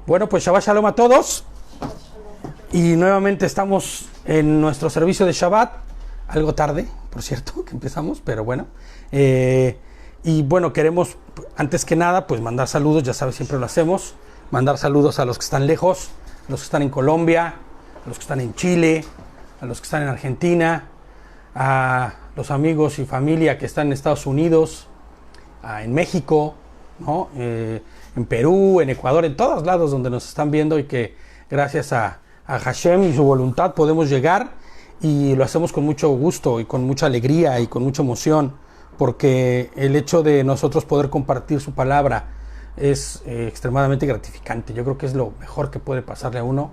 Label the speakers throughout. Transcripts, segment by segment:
Speaker 1: Bueno, pues Shabbat Shalom a todos. Y nuevamente estamos en nuestro servicio de Shabbat. Algo tarde, por cierto, que empezamos, pero bueno. Y bueno, queremos, antes que nada, pues mandar saludos, ya sabes, siempre lo hacemos. Mandar saludos a los que están lejos, a los que están en Colombia, a los que están en Chile, a los que están en Argentina, a los amigos y familia que están en Estados Unidos, en México, ¿no? En Perú, en Ecuador, en todos lados donde nos están viendo, y que gracias a Hashem y su voluntad podemos llegar, y lo hacemos con mucho gusto y con mucha alegría y con mucha emoción, porque el hecho de nosotros poder compartir su palabra es extremadamente gratificante. Yo creo que es lo mejor que puede pasarle a uno.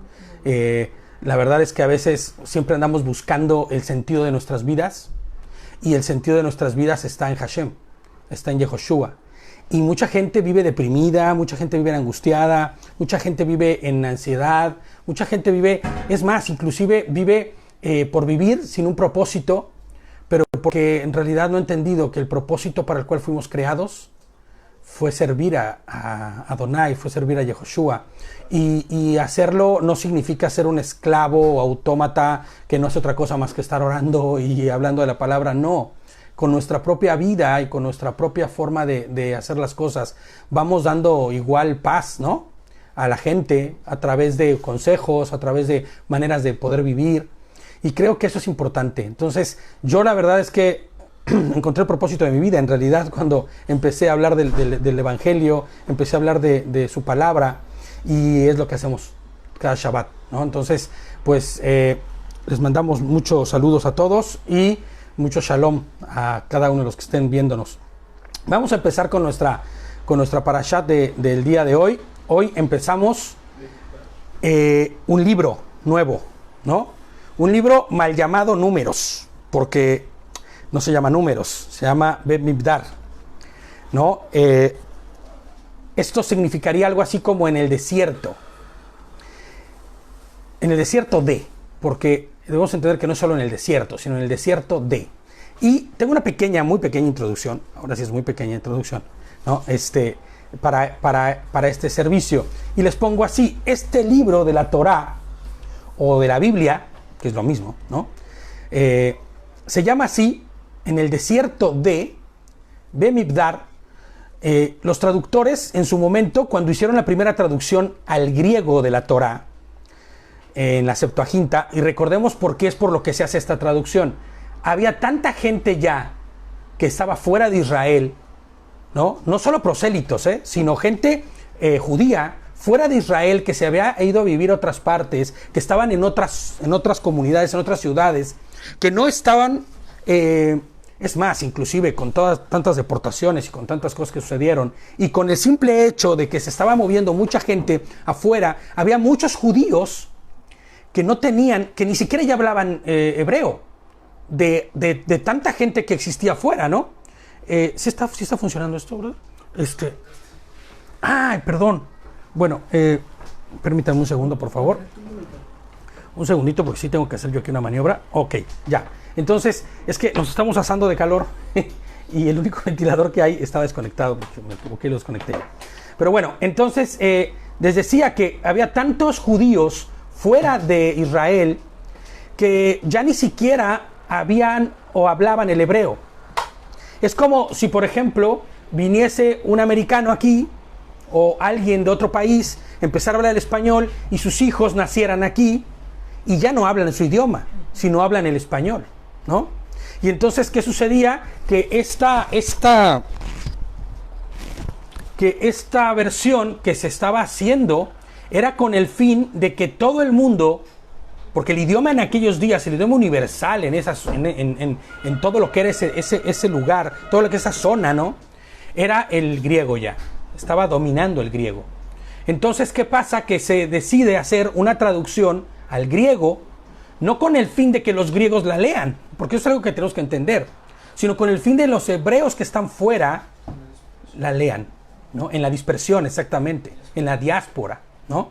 Speaker 1: La verdad es que a veces siempre andamos buscando el sentido de nuestras vidas, y el sentido de nuestras vidas está en Hashem, está en Yehoshua. Y mucha gente vive deprimida, mucha gente vive angustiada, mucha gente vive en ansiedad, mucha gente vive, es más, inclusive vive por vivir sin un propósito, pero porque en realidad no ha entendido que el propósito para el cual fuimos creados fue servir a Adonai, fue servir a Yehoshua. Y hacerlo no significa ser un esclavo o autómata que no hace otra cosa más que estar orando y hablando de la palabra, no. Con nuestra propia vida y con nuestra propia forma de hacer las cosas, vamos dando igual paz, ¿no?, a la gente, a través de consejos, a través de maneras de poder vivir. Y creo que eso es importante. Entonces, yo la verdad es que encontré el propósito de mi vida, en realidad, cuando empecé a hablar del Evangelio, empecé a hablar de su palabra, y es lo que hacemos cada Shabbat, ¿no? Entonces, pues, les mandamos muchos saludos a todos y mucho shalom a cada uno de los que estén viéndonos. Vamos a empezar con nuestra parashat del día de hoy. Hoy empezamos un libro nuevo, ¿no? Un libro mal llamado Números, porque no se llama Números, se llama Bemidbar, ¿no? Esto significaría algo así como en el desierto. En el desierto porque debemos entender que no es solo en el desierto, sino en el desierto de. Y tengo una muy pequeña introducción, ahora sí es muy pequeña introducción, ¿no? Para este servicio. Y les pongo así: este libro de la Torá, o de la Biblia, que es lo mismo, ¿no? Se llama así, en el desierto de Bemidbar. Los traductores, en su momento, cuando hicieron la primera traducción al griego de la Torá, en la Septuaginta, y recordemos por qué es por lo que se hace esta traducción. Había tanta gente ya que estaba fuera de Israel, ¿no? No solo prosélitos, sino gente judía fuera de Israel, que se había ido a vivir a otras partes, que estaban en otras comunidades, en otras ciudades, que no estaban, es más, inclusive con todas tantas deportaciones y con tantas cosas que sucedieron, y con el simple hecho de que se estaba moviendo mucha gente afuera, había muchos judíos que no tenían, que ni siquiera ya hablaban hebreo, de tanta gente que existía afuera, ¿no? ¿Sí está funcionando esto, brother? Ay, perdón. Bueno, permítanme un segundo, por favor. Un segundito, porque sí tengo que hacer yo aquí una maniobra. Ok, ya. Entonces, es que nos estamos asando de calor y el único ventilador que hay estaba desconectado, porque me equivoqué y lo desconecté. Pero bueno, entonces, les decía que había tantos judíos fuera de Israel que ya ni siquiera habían o hablaban el hebreo. Es como si, por ejemplo, viniese un americano aquí, o alguien de otro país, empezara a hablar el español, y sus hijos nacieran aquí y ya no hablan su idioma, sino hablan el español, ¿no? Y entonces, ¿qué sucedía? Que esta versión que se estaba haciendo era con el fin de que todo el mundo, porque el idioma en aquellos días, el idioma universal en todo lo que era ese lugar, todo lo que esa zona, ¿no?, era el griego ya. Estaba dominando el griego. Entonces, ¿qué pasa? Que se decide hacer una traducción al griego, no con el fin de que los griegos la lean, porque eso es algo que tenemos que entender, sino con el fin de los hebreos que están fuera la lean, ¿no? En la dispersión, exactamente, en la diáspora, ¿no?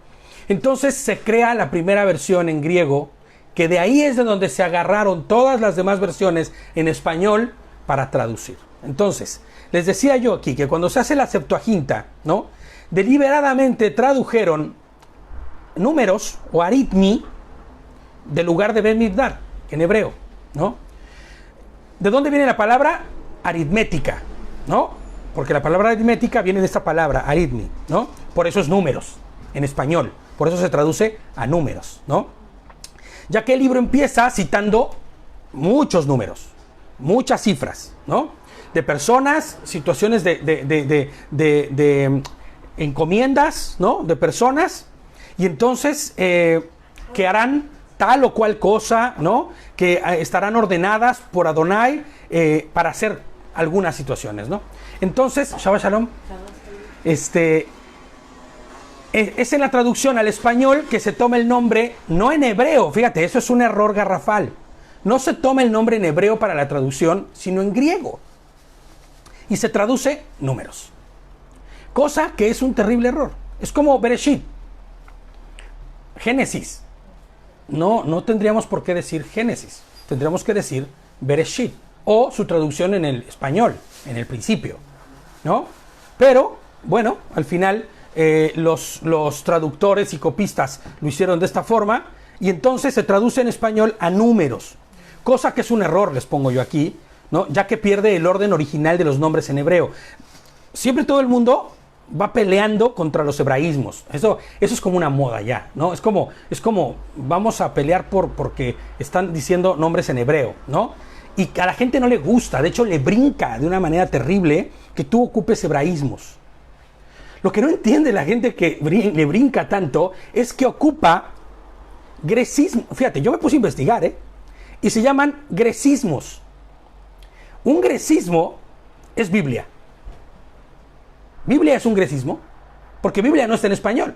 Speaker 1: Entonces se crea la primera versión en griego, que de ahí es de donde se agarraron todas las demás versiones en español para traducir. Entonces, les decía yo aquí que cuando se hace la Septuaginta, ¿no?, deliberadamente tradujeron números o aritmi del lugar de Bemidbar, en hebreo, ¿no? ¿De dónde viene la palabra aritmética? ¿No? Porque la palabra aritmética viene de esta palabra, aritmi, ¿no? Por eso es números, en español. Por eso se traduce a números, ¿no? Ya que el libro empieza citando muchos números, muchas cifras, ¿no? De personas, situaciones de encomiendas, ¿no? De personas, y entonces que harán tal o cual cosa, ¿no? Que estarán ordenadas por Adonai para hacer algunas situaciones, ¿no? Entonces, Shabbat Shalom, es en la traducción al español que se toma el nombre, no en hebreo, fíjate, eso es un error garrafal. No se toma el nombre en hebreo para la traducción, sino en griego. Y se traduce números. Cosa que es un terrible error. Es como Bereshit. Génesis. No tendríamos por qué decir Génesis. Tendríamos que decir Bereshit. O su traducción en el español, en el principio, ¿no? Pero, bueno, al final los traductores y copistas lo hicieron de esta forma y entonces se traduce en español a números. Cosa que es un error, les pongo yo aquí, ¿no? Ya que pierde el orden original de los nombres en hebreo. Siempre todo el mundo va peleando contra los hebraísmos. Eso es como una moda ya, ¿no? Es como vamos a pelear porque están diciendo nombres en hebreo, ¿no? Y a la gente no le gusta, de hecho le brinca de una manera terrible que tú ocupes hebraísmos. Lo que no entiende la gente que le brinca tanto es que ocupa grecismo. Fíjate, yo me puse a investigar, y se llaman grecismos. Un grecismo es Biblia. Biblia es un grecismo, porque Biblia no está en español.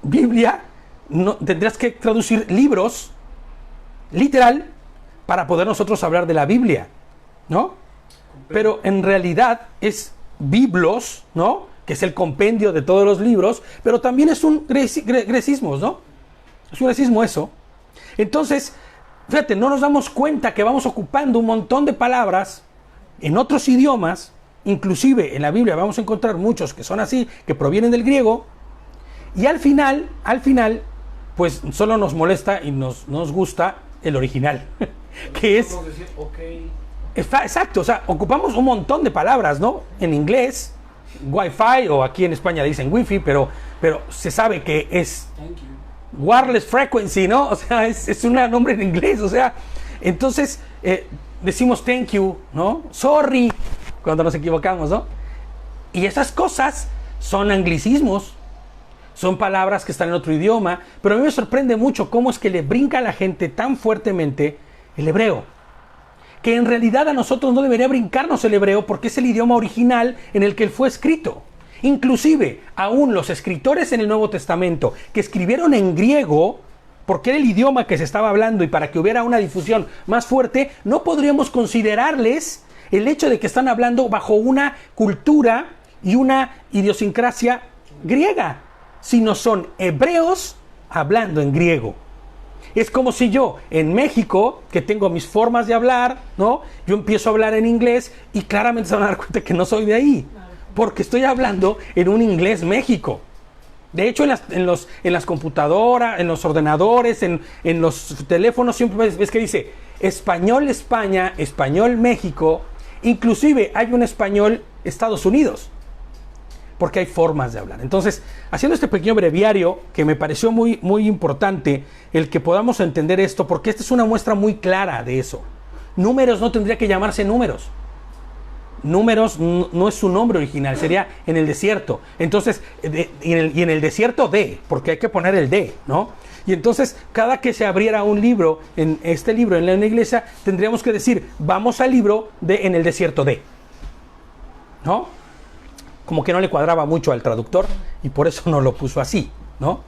Speaker 1: Biblia, no, tendrás que traducir libros, literal, para poder nosotros hablar de la Biblia, ¿no? Pero en realidad es biblos, ¿no? Que es el compendio de todos los libros, pero también es un grecismo, ¿no? Es un grecismo eso. Entonces, fíjate, no nos damos cuenta que vamos ocupando un montón de palabras en otros idiomas. Inclusive en la Biblia vamos a encontrar muchos que son así, que provienen del griego, y al final, pues solo nos molesta y nos gusta el original, que es... Decir, okay. Exacto, o sea, ocupamos un montón de palabras, ¿no? En inglés, Wi-Fi, o aquí en España dicen Wi-Fi, pero se sabe que es wireless frequency, ¿no? O sea, es un nombre en inglés, o sea, entonces decimos thank you, ¿no? Sorry, cuando nos equivocamos, ¿no? Y esas cosas son anglicismos, son palabras que están en otro idioma, pero a mí me sorprende mucho cómo es que le brinca a la gente tan fuertemente el hebreo, que en realidad a nosotros no debería brincarnos el hebreo porque es el idioma original en el que él fue escrito. Inclusive, aún los escritores en el Nuevo Testamento que escribieron en griego, porque era el idioma que se estaba hablando y para que hubiera una difusión más fuerte, no podríamos considerarles el hecho de que están hablando bajo una cultura y una idiosincrasia griega, sino son hebreos hablando en griego. Es como si yo, en México, que tengo mis formas de hablar, ¿no? Yo empiezo a hablar en inglés y claramente se van a dar cuenta que no soy de ahí, porque estoy hablando en un inglés México. De hecho, en las computadoras, en los ordenadores, en los teléfonos, siempre ves que dice español España, español México. Inclusive hay un español Estados Unidos, porque hay formas de hablar. Entonces, haciendo este pequeño breviario, que me pareció muy, muy importante el que podamos entender esto, porque esta es una muestra muy clara de eso. Números no tendría que llamarse números. Números no es su nombre original, sería en el desierto. Entonces, y en el desierto de, porque hay que poner el de, ¿no? Y entonces, cada que se abriera un libro, en este libro, en la iglesia, tendríamos que decir, vamos al libro de en el desierto de, ¿no? Como que no le cuadraba mucho al traductor y por eso no lo puso así, ¿no?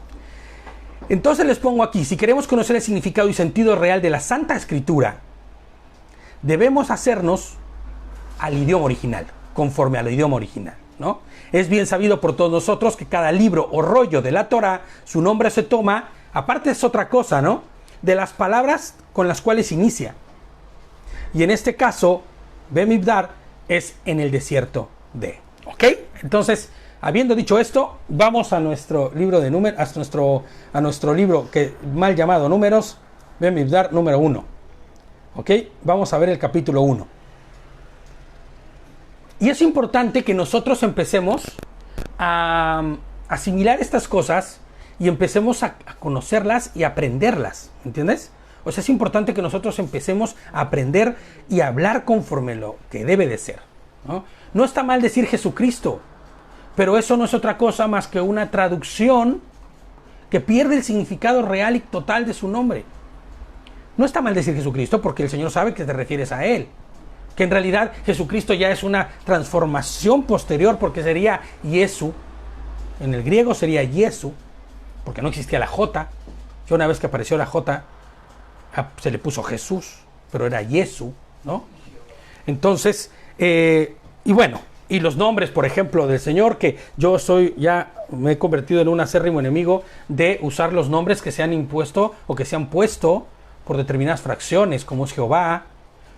Speaker 1: Entonces les pongo aquí, si queremos conocer el significado y sentido real de la Santa Escritura, debemos hacernos al idioma original, conforme al idioma original, ¿no? Es bien sabido por todos nosotros que cada libro o rollo de la Torá, su nombre se toma, aparte es otra cosa, ¿no? De las palabras con las cuales inicia. Y en este caso, Bemidbar es en el desierto de. ¿Ok? Entonces, habiendo dicho esto, vamos a nuestro libro de números, a nuestro libro que mal llamado Números, Bemidbar número 1. ¿Ok? Vamos a ver el capítulo 1. Y es importante que nosotros empecemos a asimilar estas cosas y empecemos a conocerlas y aprenderlas, ¿entiendes? O sea, es importante que nosotros empecemos a aprender y a hablar conforme lo que debe de ser, ¿no? No está mal decir Jesucristo, pero eso no es otra cosa más que una traducción que pierde el significado real y total de su nombre. No está mal decir Jesucristo porque el Señor sabe que te refieres a Él. Que en realidad Jesucristo ya es una transformación posterior porque sería Yesu. En el griego sería Yesu, porque no existía la J. Ya una vez que apareció la J, se le puso Jesús, pero era Yesu, ¿no? Entonces, y bueno, y los nombres, por ejemplo, del Señor, que yo me he convertido en un acérrimo enemigo de usar los nombres que se han impuesto o que se han puesto por determinadas fracciones, como es Jehová,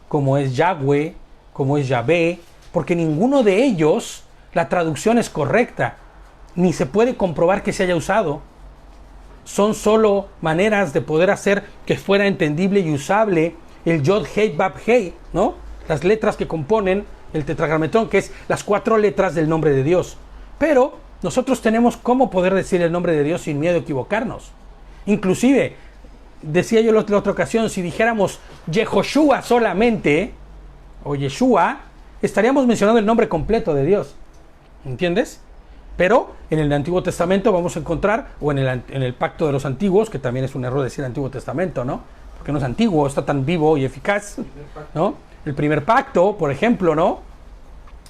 Speaker 1: como es Yahweh, como es Yahvé, porque ninguno de ellos la traducción es correcta, ni se puede comprobar que se haya usado. Son solo maneras de poder hacer que fuera entendible y usable el Yod Hei Bab Hei, ¿no? Las letras que componen el tetragrametón, que es las 4 letras del nombre de Dios. Pero nosotros tenemos cómo poder decir el nombre de Dios sin miedo a equivocarnos. Inclusive, decía yo la otra ocasión, si dijéramos Yehoshua solamente, o Yeshua, estaríamos mencionando el nombre completo de Dios. ¿Entiendes? Pero en el Antiguo Testamento vamos a encontrar, o en el Pacto de los Antiguos, que también es un error decir Antiguo Testamento, ¿no? Porque no es antiguo, está tan vivo y eficaz, ¿no? El primer pacto, por ejemplo, ¿no?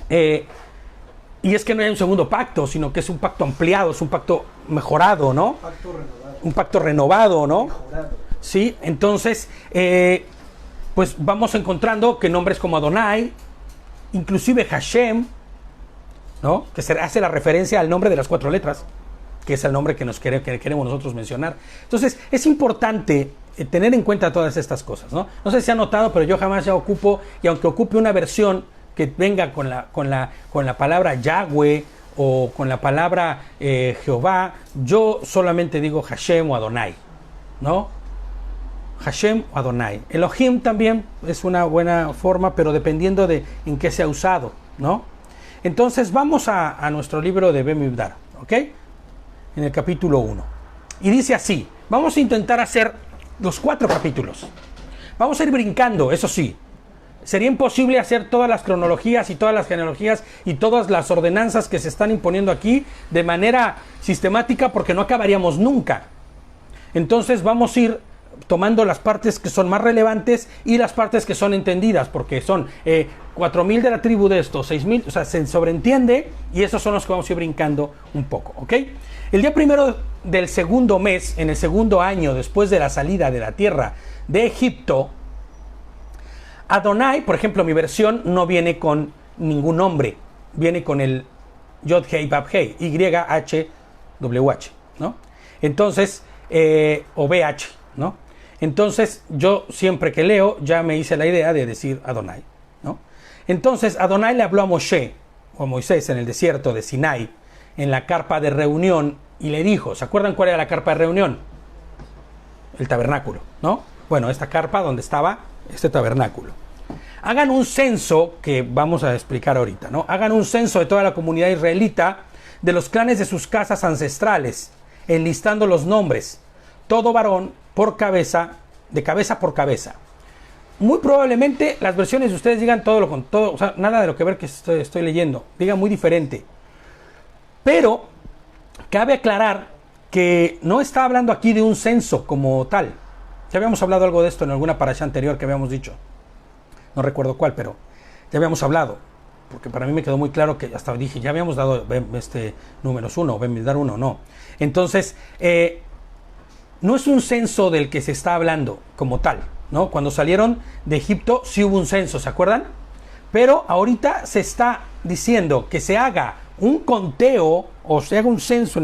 Speaker 1: Y es que no hay un segundo pacto, sino que es un pacto ampliado, es un pacto mejorado, ¿no? Un pacto renovado, ¿no? Mejorado. Sí, entonces, pues vamos encontrando que nombres como Adonai, inclusive Hashem, ¿no? Que se hace la referencia al nombre de las 4 letras, que es el nombre que queremos nosotros mencionar. Entonces, es importante tener en cuenta todas estas cosas, ¿no? No sé si se ha notado, pero yo jamás ya ocupo, y aunque ocupe una versión que venga con la palabra Yahweh o con la palabra Jehová, yo solamente digo Hashem o Adonai, ¿no? Hashem o Adonai. Elohim también es una buena forma, pero dependiendo de en qué se ha usado, ¿no? Entonces vamos a nuestro libro de Bemidbar, ¿ok? En el capítulo 1. Y dice así, vamos a intentar hacer los 4 capítulos. Vamos a ir brincando, eso sí. Sería imposible hacer todas las cronologías y todas las genealogías y todas las ordenanzas que se están imponiendo aquí de manera sistemática porque no acabaríamos nunca. Entonces vamos a ir tomando las partes que son más relevantes y las partes que son entendidas, porque son 4,000 de la tribu de estos, 6,000, o sea, se sobreentiende, y esos son los que vamos a ir brincando un poco, ¿ok? El día primero del segundo mes, en el segundo año después de la salida de la tierra de Egipto, Adonai, por ejemplo, mi versión no viene con ningún nombre, viene con el Yod Hei Bab Hei, YHWH, ¿no? Entonces, o BH, ¿no? Entonces, yo siempre que leo, ya me hice la idea de decir Adonai, ¿no? Entonces, Adonai le habló a Moshe, o a Moisés, en el desierto de Sinai, en la carpa de reunión, y le dijo, ¿se acuerdan cuál era la carpa de reunión? El tabernáculo, ¿no? Bueno, esta carpa donde estaba este tabernáculo. Hagan un censo, que vamos a explicar ahorita, ¿no? Hagan un censo de toda la comunidad israelita, de los clanes de sus casas ancestrales, enlistando los nombres, todo varón por cabeza, de cabeza por cabeza. Muy probablemente las versiones de ustedes digan todo, o sea, nada de lo que ver que estoy leyendo, digan muy diferente. Pero cabe aclarar que no está hablando aquí de un censo como tal. Ya habíamos hablado algo de esto en alguna parasha anterior que habíamos dicho. No recuerdo cuál, pero ya habíamos hablado. Porque para mí me quedó muy claro que hasta dije, ya habíamos dado números 1, Bemidbar 1, no. Entonces, no es un censo del que se está hablando como tal, ¿no? Cuando salieron de Egipto sí hubo un censo, ¿se acuerdan? Pero ahorita se está diciendo que se haga un conteo o se haga un censo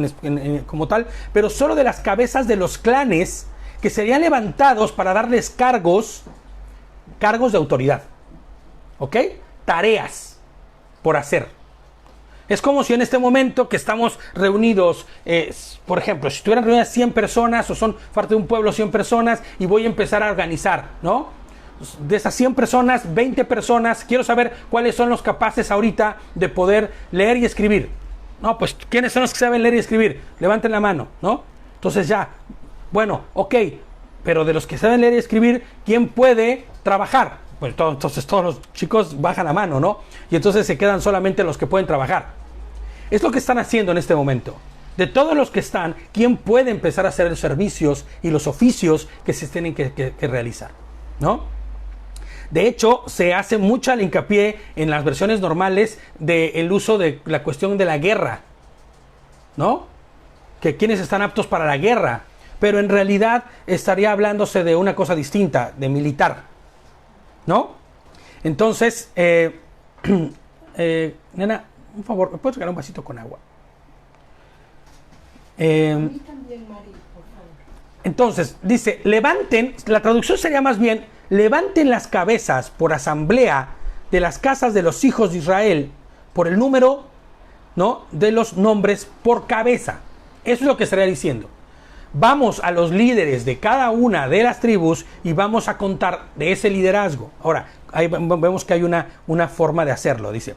Speaker 1: como tal, pero solo de las cabezas de los clanes que serían levantados para darles cargos de autoridad, ¿ok? Tareas por hacer. Es como si en este momento que estamos reunidos, por ejemplo, si estuvieran reunidas 100 personas o son parte de un pueblo 100 personas y voy a empezar a organizar, ¿no? De esas 100 personas, 20 personas, quiero saber cuáles son los capaces ahorita de poder leer y escribir. No, pues, ¿quiénes son los que saben leer y escribir? Levanten la mano, ¿no? Entonces ya, bueno, ok, pero de los que saben leer y escribir, ¿quién puede trabajar? Pues entonces todos los chicos bajan la mano, ¿no? Y entonces se quedan solamente los que pueden trabajar. Es lo que están haciendo en este momento. De todos los que están, ¿quién puede empezar a hacer los servicios y los oficios que se tienen que realizar? ¿No? De hecho, se hace mucha hincapié en las versiones normales del uso de la cuestión de la guerra, ¿no? Que quienes están aptos para la guerra, pero en realidad estaría hablándose de una cosa distinta, de militar, ¿no? Entonces, nena, un favor, ¿me puedes regalar un vasito con agua?
Speaker 2: A mí también, Mari, por favor.
Speaker 1: Entonces, dice, levanten, la traducción sería más bien, levanten las cabezas por asamblea de las casas de los hijos de Israel por el número, ¿no?, de los nombres por cabeza. Eso es lo que estaría diciendo. Vamos a los líderes de cada una de las tribus y vamos a contar de ese liderazgo. Ahora, ahí vemos que hay una forma de hacerlo, dice.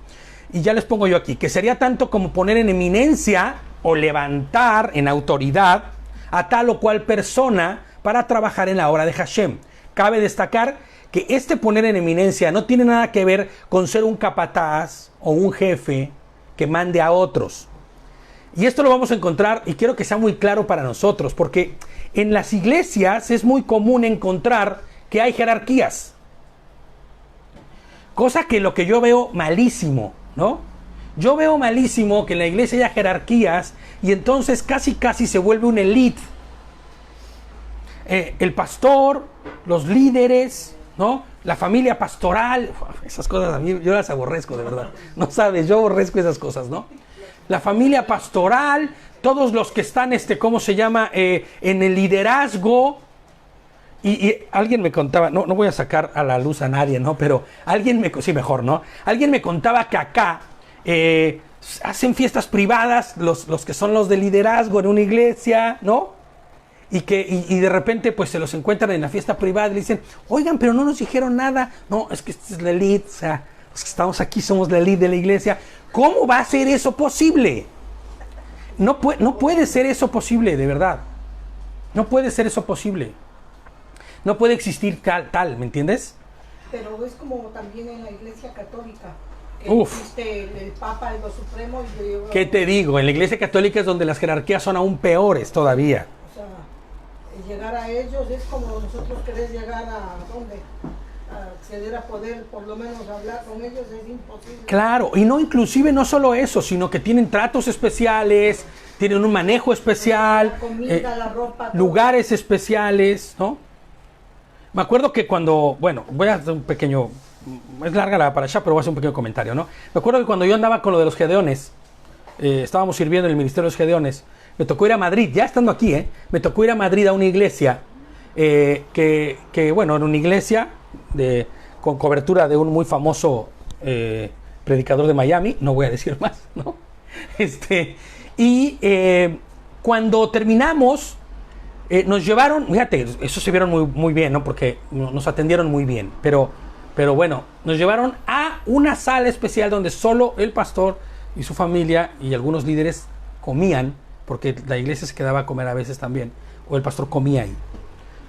Speaker 1: Y ya les pongo yo aquí, que sería tanto como poner en eminencia o levantar en autoridad a tal o cual persona para trabajar en la obra de Hashem. Cabe destacar que este poner en eminencia no tiene nada que ver con ser un capataz o un jefe que mande a otros. Y esto lo vamos a encontrar, y quiero que sea muy claro para nosotros, porque en las iglesias es muy común encontrar que hay jerarquías. Cosa que lo que yo veo malísimo, ¿no? Yo veo malísimo que en la iglesia haya jerarquías y entonces casi se vuelve una élite. El pastor, los líderes, ¿no? La familia pastoral, esas cosas a mí yo las aborrezco, de verdad. No sabes, yo aborrezco esas cosas, ¿no? La familia pastoral, todos los que están, ¿cómo se llama? En el liderazgo. Y alguien me contaba, no voy a sacar a la luz a nadie, ¿no? Pero sí, mejor, ¿no? Alguien me contaba que acá hacen fiestas privadas, los que son los de liderazgo en una iglesia, ¿no? Y de repente pues se los encuentran en la fiesta privada y le dicen, oigan, pero no nos dijeron nada. No, es que esta es la elite, o sea, los que estamos aquí somos la elite de la iglesia. ¿Cómo va a ser eso posible? No puede ser eso posible, de verdad. No puede ser eso posible. No puede existir tal, ¿me entiendes?
Speaker 2: Pero es como también en la iglesia católica.
Speaker 1: Existe
Speaker 2: el Papa, el Supremo.
Speaker 1: ¿Qué te digo? En la iglesia católica es donde las jerarquías son aún peores todavía.
Speaker 2: O sea, llegar a ellos es como nosotros querés llegar a ¿dónde? A acceder a poder, por lo menos hablar con ellos es imposible.
Speaker 1: Claro, y no, inclusive no solo eso, sino que tienen tratos especiales, tienen un manejo especial,
Speaker 2: la comida, la ropa,
Speaker 1: lugares especiales, ¿no? Me acuerdo que cuando, bueno, voy a hacer un pequeño, es larga la para allá, pero voy a hacer un pequeño comentario, ¿no? Me acuerdo que cuando yo andaba con lo de los Gedeones, estábamos sirviendo en el Ministerio de los Gedeones, me tocó ir a Madrid, ya estando aquí, me tocó ir a Madrid a una iglesia, bueno, era una iglesia con cobertura de un muy famoso predicador de Miami, no voy a decir más, ¿no? Cuando terminamos, nos llevaron, fíjate, eso se vieron muy bien, ¿no? Porque nos atendieron muy bien, pero bueno, nos llevaron a una sala especial donde solo el pastor y su familia y algunos líderes comían, porque la iglesia se quedaba a comer a veces también, o el pastor comía ahí.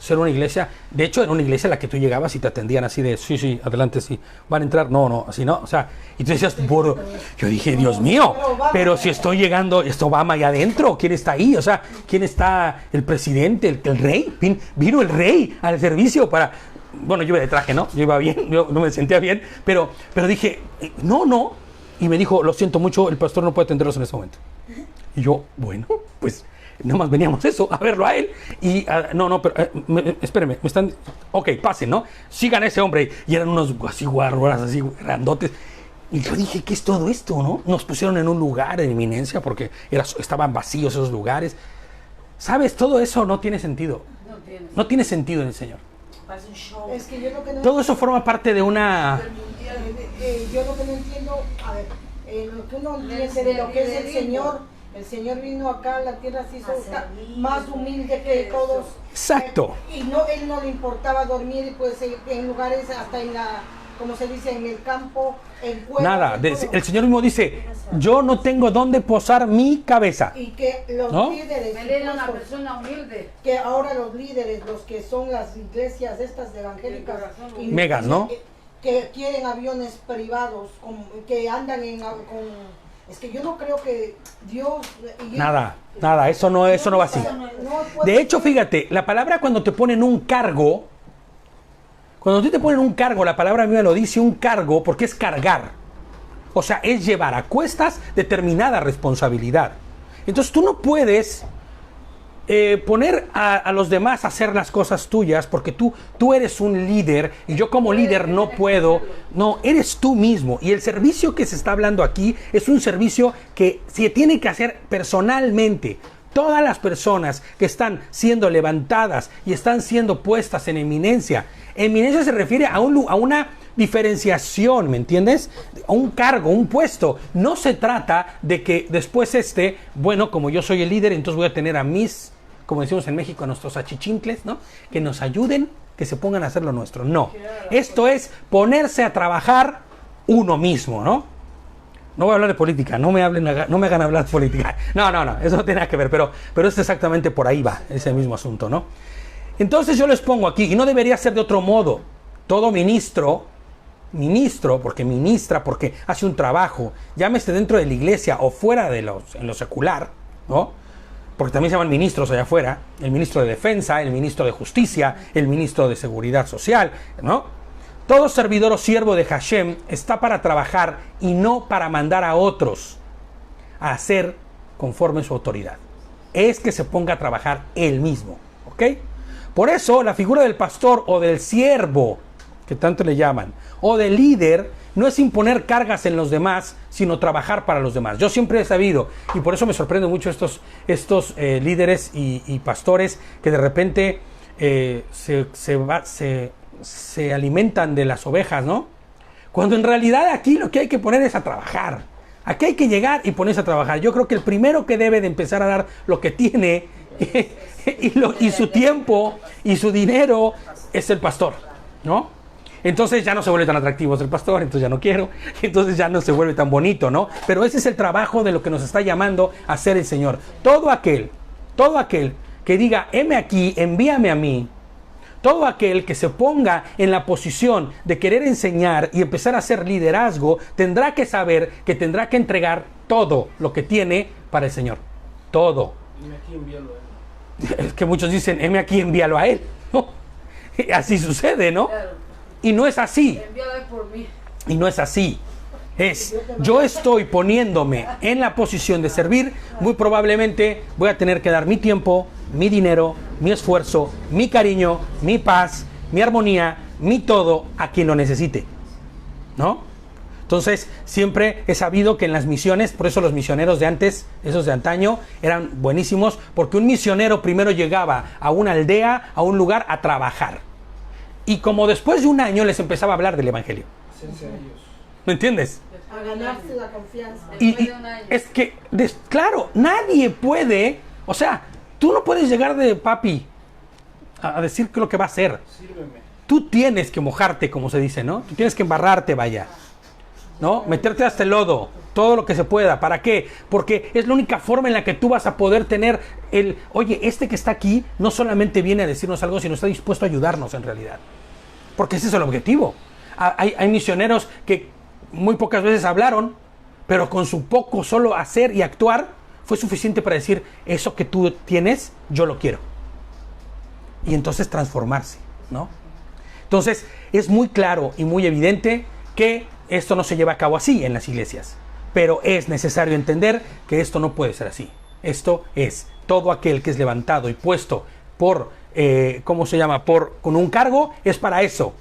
Speaker 1: Era una iglesia, de hecho era una iglesia a la que tú llegabas y te atendían así de, sí, adelante, sí, van a entrar, no, así no, o sea, y tú decías, yo dije, Dios mío, pero si estoy llegando, ¿está Obama allá adentro? ¿Quién está ahí? O sea, ¿quién está? ¿El presidente? ¿El rey? Vino el rey al servicio para, bueno, yo iba de traje, ¿no? Yo iba bien, yo no me sentía bien, pero dije, no, y me dijo, lo siento mucho, el pastor no puede atenderlos en ese momento. Y yo, bueno, pues nada más veníamos eso, a verlo a él. Y pero espérenme, me están, ok, pasen, ¿no? Sigan a ese hombre. Y eran unos así guarroras, así grandotes. Y yo dije, ¿qué es todo esto, no? Nos pusieron en un lugar de eminencia porque estaban vacíos esos lugares. ¿Sabes? Todo eso no tiene sentido. No tiene sentido en el Señor.
Speaker 2: Es que yo lo que no
Speaker 1: todo eso forma parte de una...
Speaker 2: Yo lo que no entiendo, a ver, en lo que uno entiende de lo que es el Señor. El Señor vino acá a la tierra, se hizo más humilde que todos.
Speaker 1: Exacto.
Speaker 2: Y no, él no le importaba dormir pues en lugares hasta en la, como se dice, en el campo, en cuevas.
Speaker 1: Nada, el Señor mismo dice, yo no tengo dónde posar mi cabeza.
Speaker 2: Y que los
Speaker 1: ¿no?
Speaker 2: líderes,
Speaker 3: Él era una persona humilde.
Speaker 2: que ahora los líderes, los que son las iglesias estas evangélicas, y
Speaker 1: megas, ¿no?
Speaker 2: Que quieren aviones privados, que andan es que yo no creo que Dios...
Speaker 1: Nada, eso no va así. De hecho, fíjate, la palabra cuando te ponen un cargo, cuando tú te ponen un cargo, la palabra mía lo dice un cargo porque es cargar. O sea, es llevar a cuestas determinada responsabilidad. Entonces tú no puedes poner a los demás a hacer las cosas tuyas porque tú eres un líder y yo como líder no puedo. No, eres tú mismo. Y el servicio que se está hablando aquí es un servicio que se tiene que hacer personalmente. Todas las personas que están siendo levantadas y están siendo puestas en eminencia. Eminencia se refiere a una diferenciación, ¿me entiendes? A un cargo, un puesto. No se trata de que después bueno, como yo soy el líder, entonces voy a tener a mis, como decimos en México, a nuestros achichincles, ¿no? Que nos ayuden, que se pongan a hacer lo nuestro. No. Esto es ponerse a trabajar uno mismo, ¿no? No voy a hablar de política, no me hagan hablar de política. No, eso no tiene nada que ver, pero es exactamente por ahí va ese mismo asunto, ¿no? Entonces yo les pongo aquí, y no debería ser de otro modo. Todo ministro, porque ministra, porque hace un trabajo, llámese dentro de la iglesia o fuera en lo secular, ¿no? Porque también se llaman ministros allá afuera, el ministro de Defensa, el ministro de Justicia, el ministro de Seguridad Social, ¿no? Todo servidor o siervo de Hashem está para trabajar y no para mandar a otros a hacer conforme su autoridad. Es que se ponga a trabajar él mismo, ¿ok? Por eso la figura del pastor o del siervo, que tanto le llaman, o del líder, no es imponer cargas en los demás, sino trabajar para los demás. Yo siempre he sabido, y por eso me sorprende mucho estos líderes y pastores que de repente se alimentan de las ovejas, ¿no? Cuando en realidad aquí lo que hay que poner es a trabajar. Aquí hay que llegar y ponerse a trabajar. Yo creo que el primero que debe de empezar a dar lo que tiene y su tiempo y su dinero es el pastor, ¿no? Entonces ya no se vuelve tan atractivo ser pastor, entonces ya no quiero, entonces ya no se vuelve tan bonito, ¿no? Pero ese es el trabajo de lo que nos está llamando a hacer el Señor. Todo aquel que diga, heme aquí, envíame a mí, todo aquel que se ponga en la posición de querer enseñar y empezar a hacer liderazgo, tendrá que saber que tendrá que entregar todo lo que tiene para el Señor. Todo.
Speaker 4: Heme aquí, envíalo a él.
Speaker 1: Es que muchos dicen, heme aquí, envíalo a él. ¿No? Así sucede, ¿no?
Speaker 3: Claro.
Speaker 1: Y no es así.
Speaker 3: Envíalo por mí.
Speaker 1: Y no es así. Yo estoy poniéndome en la posición de servir, muy probablemente voy a tener que dar mi tiempo, mi dinero, mi esfuerzo, mi cariño, mi paz, mi armonía, mi todo a quien lo necesite, ¿no? Entonces, siempre he sabido que en las misiones, por eso los misioneros de antes, esos de antaño, eran buenísimos, porque un misionero primero llegaba a una aldea, a un lugar, a trabajar. Y como después de un año les empezaba a hablar del evangelio.
Speaker 4: Hacerse a ellos.
Speaker 1: ¿Me entiendes?
Speaker 2: A ganarse la confianza.
Speaker 1: Y es que, claro, nadie puede, o sea, tú no puedes llegar de papi a decir lo que va a hacer.
Speaker 4: Sírveme.
Speaker 1: Tú tienes que mojarte, como se dice, ¿no? Tú tienes que embarrarte, vaya, ¿no? Meterte hasta el lodo, todo lo que se pueda. ¿Para qué? Porque es la única forma en la que tú vas a poder tener oye, este que está aquí no solamente viene a decirnos algo, sino está dispuesto a ayudarnos en realidad. Porque ese es el objetivo. Hay misioneros que muy pocas veces hablaron, pero con su poco solo hacer y actuar fue suficiente para decir, eso que tú tienes, yo lo quiero. Y entonces transformarse, ¿no? Entonces es muy claro y muy evidente que esto no se lleva a cabo así en las iglesias, pero es necesario entender que esto no puede ser así. Esto es todo aquel que es levantado y puesto por, con un cargo, es para eso,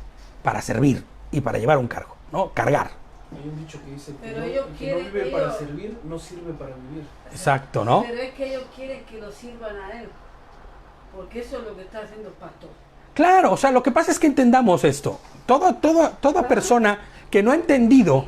Speaker 1: para servir y para llevar un cargo, ¿no? Cargar.
Speaker 4: Hay un dicho que dice que
Speaker 3: Pero
Speaker 4: el
Speaker 3: ellos
Speaker 4: que no
Speaker 3: quieren-
Speaker 4: vive para
Speaker 3: ellos-
Speaker 4: servir, no sirve para vivir.
Speaker 1: Exacto, ¿no?
Speaker 3: Pero es que ellos quieren que lo sirvan a él. Porque eso es lo que está haciendo el pastor.
Speaker 1: Claro, o sea, lo que pasa es que entendamos esto. Toda persona que no ha entendido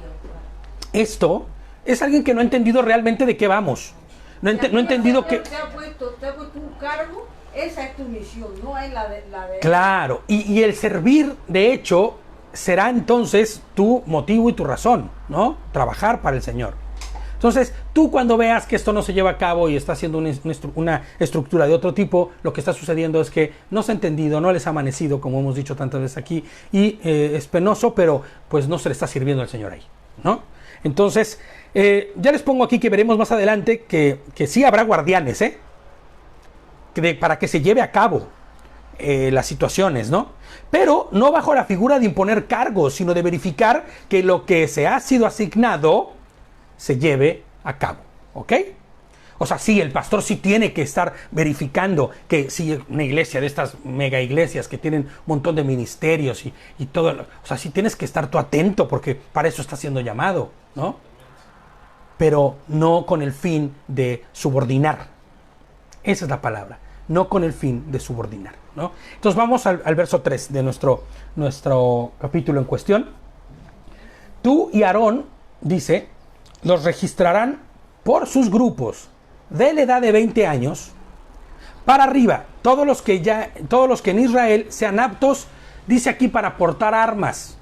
Speaker 1: esto, es alguien que no ha entendido realmente de qué vamos. No ha entendido que...
Speaker 3: Te ha puesto un cargo, esa es tu misión, no es la de
Speaker 1: Claro, y el servir, de hecho, será entonces tu motivo y tu razón, ¿no? Trabajar para el Señor. Entonces, tú cuando veas que esto no se lleva a cabo y está haciendo una estructura de otro tipo, lo que está sucediendo es que no se ha entendido, no les ha amanecido, como hemos dicho tantas veces aquí, y es penoso, pero pues no se le está sirviendo al Señor ahí, ¿no? Entonces, ya les pongo aquí que veremos más adelante que sí habrá guardianes, para que se lleve a cabo las situaciones, ¿no? Pero no bajo la figura de imponer cargos, sino de verificar que lo que se ha sido asignado se lleve a cabo, ¿ok? O sea, sí, el pastor sí tiene que estar verificando que si una iglesia de estas mega iglesias que tienen un montón de ministerios y todo, o sea, sí tienes que estar tú atento porque para eso está siendo llamado, ¿no? Pero no con el fin de subordinar. Esa es la palabra, no con el fin de subordinar, ¿no? Entonces vamos al verso 3 de nuestro capítulo en cuestión. Tú y Aarón, dice, los registrarán por sus grupos de la edad de 20 años para arriba, todos los que en Israel sean aptos, dice aquí, para portar armas.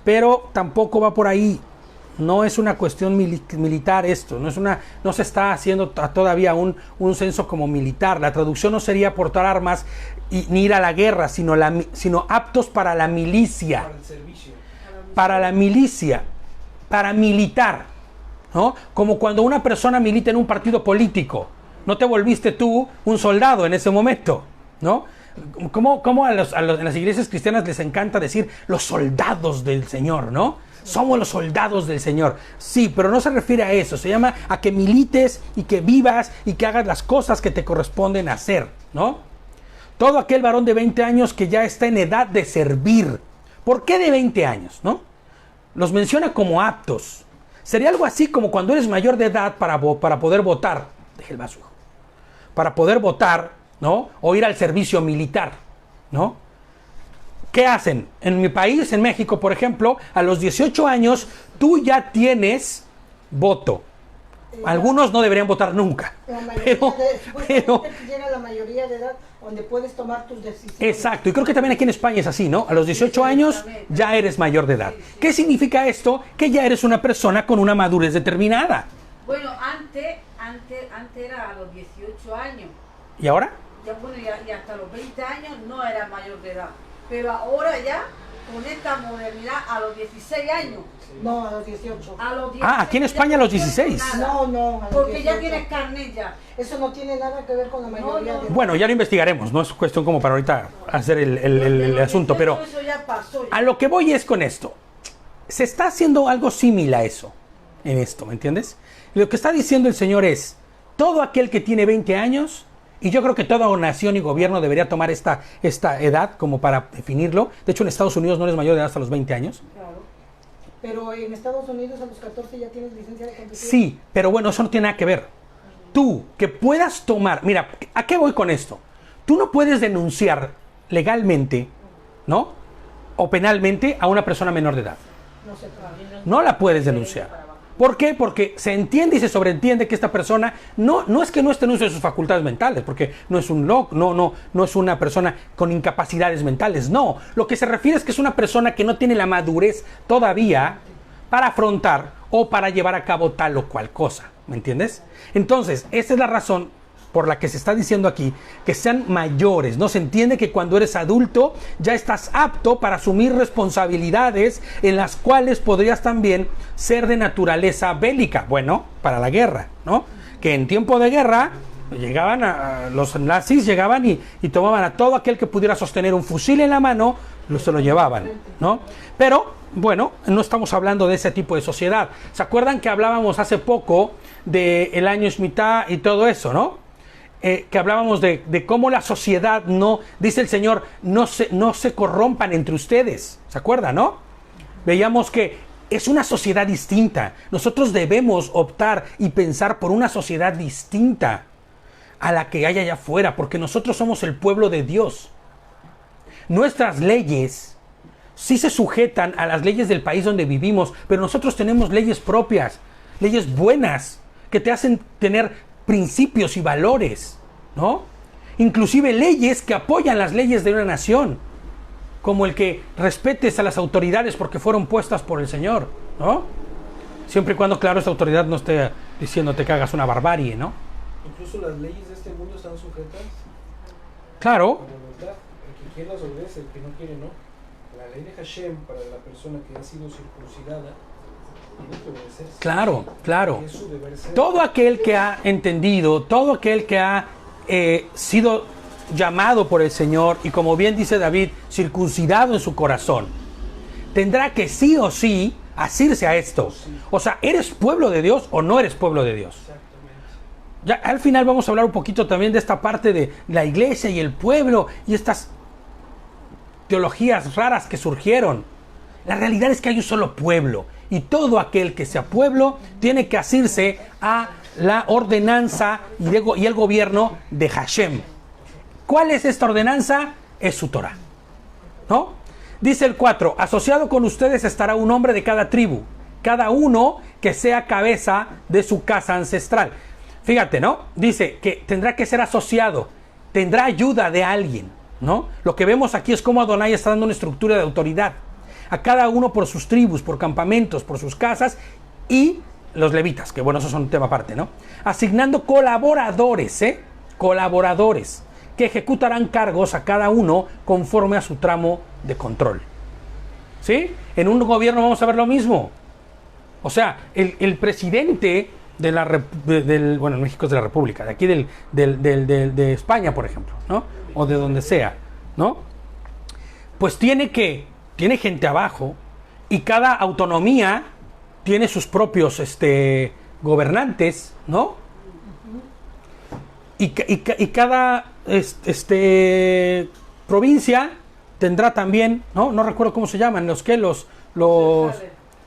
Speaker 1: Pero tampoco va por ahí. No es una cuestión militar esto, no se está haciendo todavía un censo como militar. La traducción no sería portar armas ni ir a la guerra, sino aptos para la milicia.
Speaker 4: Para el servicio.
Speaker 1: Para la milicia, para militar, ¿no? Como cuando una persona milita en un partido político. No te volviste tú un soldado en ese momento, ¿no? Como en las iglesias cristianas les encanta decir los soldados del Señor, ¿no? Somos los soldados del Señor. Sí, pero no se refiere a eso. Se llama a que milites y que vivas y que hagas las cosas que te corresponden hacer, ¿no? Todo aquel varón de 20 años que ya está en edad de servir. ¿Por qué de 20 años, no? Los menciona como aptos. Sería algo así como cuando eres mayor de edad para poder votar. Deje el vaso, hijo. Para poder votar, ¿no? O ir al servicio militar, ¿no? ¿Qué hacen? En mi país, en México, por ejemplo, a los 18 años tú ya tienes voto. Algunos no deberían votar nunca. Pero
Speaker 2: llega la mayoría de edad donde puedes tomar tus decisiones.
Speaker 1: Exacto, y creo que también aquí en España es así, ¿no? A los 18 años ya eres mayor de edad. ¿Qué significa esto? Que ya eres una persona con una madurez determinada.
Speaker 3: Bueno, antes era a los 18 años.
Speaker 1: ¿Y ahora?
Speaker 3: Y hasta los 20 años no era mayor de edad. Pero ahora ya, con esta modernidad, a los 16 años.
Speaker 2: No, a los 18.
Speaker 3: A los 16,
Speaker 1: aquí en España a los 16.
Speaker 2: No, a los
Speaker 3: porque
Speaker 2: 18.
Speaker 3: ya tienes carnet ya.
Speaker 2: Eso no tiene nada que ver con la mayoría de edad.
Speaker 1: Bueno, ya lo investigaremos, no es cuestión como para ahorita hacer el asunto, pero
Speaker 3: Eso ya pasó. Ya.
Speaker 1: a lo que voy es con esto. Se está haciendo algo similar a eso, en esto, ¿me entiendes? Lo que está diciendo el Señor es, todo aquel que tiene 20 años, y yo creo que toda nación y gobierno debería tomar esta edad como para definirlo. De hecho, en Estados Unidos no eres mayor de edad hasta los 20 años.
Speaker 2: Claro. Pero en Estados Unidos a los 14 ya tienes licencia de conducir.
Speaker 1: Sí, pero bueno, eso no tiene nada que ver. Tú, que puedas tomar... Mira, ¿a qué voy con esto? Tú no puedes denunciar legalmente, ¿no? O penalmente a una persona menor de edad.
Speaker 2: No se puede.
Speaker 1: No la puedes denunciar. ¿Por qué? Porque se entiende y se sobreentiende que esta persona no es que no esté en uso de sus facultades mentales, porque no es no es una persona con incapacidades mentales, no. Lo que se refiere es que es una persona que no tiene la madurez todavía para afrontar o para llevar a cabo tal o cual cosa, ¿me entiendes? Entonces, esta es la razón por la que se está diciendo aquí que sean mayores, ¿no? Se entiende que cuando eres adulto ya estás apto para asumir responsabilidades en las cuales podrías también ser de naturaleza bélica, bueno, para la guerra, ¿no? Que en tiempo de guerra llegaban los nazis llegaban y tomaban a todo aquel que pudiera sostener un fusil en la mano, se lo llevaban, ¿no? Pero, bueno, no estamos hablando de ese tipo de sociedad. ¿Se acuerdan que hablábamos hace poco del año Shemitah y todo eso, ¿no? Que hablábamos de cómo la sociedad no, dice el Señor, no se corrompan entre ustedes. ¿Se acuerdan, no? Veíamos que es una sociedad distinta. Nosotros debemos optar y pensar por una sociedad distinta a la que hay allá afuera, porque nosotros somos el pueblo de Dios. Nuestras leyes sí se sujetan a las leyes del país donde vivimos, pero nosotros tenemos leyes propias. leyes buenas, que te hacen tener principios y valores, ¿no? Inclusive leyes que apoyan las leyes de una nación, como el que respetes a las autoridades porque fueron puestas por el Señor, ¿no? Siempre y cuando, claro, esta autoridad no esté diciéndote que hagas una barbarie, ¿no?
Speaker 4: Incluso las leyes de este mundo están sujetas
Speaker 1: Claro,
Speaker 4: a la voluntad. El que quiere las obedece, el que no quiere no. La ley de Hashem para la persona que ha sido circuncidada tiene que obedecerse.
Speaker 1: claro, claro.
Speaker 4: Y es su deber ser.
Speaker 1: Todo aquel que ha entendido, todo aquel que ha sido llamado por el Señor y, como bien dice David, circuncidado en su corazón, tendrá que sí o sí asirse a esto. O sea, ¿eres pueblo de Dios o no eres pueblo de Dios?
Speaker 4: Exactamente.
Speaker 1: Ya al final vamos a hablar un poquito también de esta parte de la iglesia y el pueblo y estas teologías raras que surgieron. La realidad es que hay un solo pueblo y todo aquel que sea pueblo tiene que asirse a la ordenanza y el gobierno de Hashem. ¿Cuál es esta ordenanza? Es su Torah, ¿no? Dice el 4, asociado con ustedes estará un hombre de cada tribu, cada uno que sea cabeza de su casa ancestral. Fíjate, ¿no? Dice que tendrá que ser asociado, tendrá ayuda de alguien, ¿no? Lo que vemos aquí es cómo Adonai está dando una estructura de autoridad a cada uno por sus tribus, por campamentos, por sus casas, y los levitas, que bueno, eso es un tema aparte, ¿no? Asignando colaboradores, colaboradores, que ejecutarán cargos a cada uno conforme a su tramo de control. ¿Sí? En un gobierno vamos a ver lo mismo. O sea, el presidente de la bueno, en México es de la República, de aquí de España, por ejemplo, ¿no? O de donde sea, ¿no? Pues tiene gente abajo y cada autonomía tiene sus propios gobernantes, ¿no? Y cada provincia tendrá también, ¿no? No recuerdo cómo se llaman, los
Speaker 3: Concejales.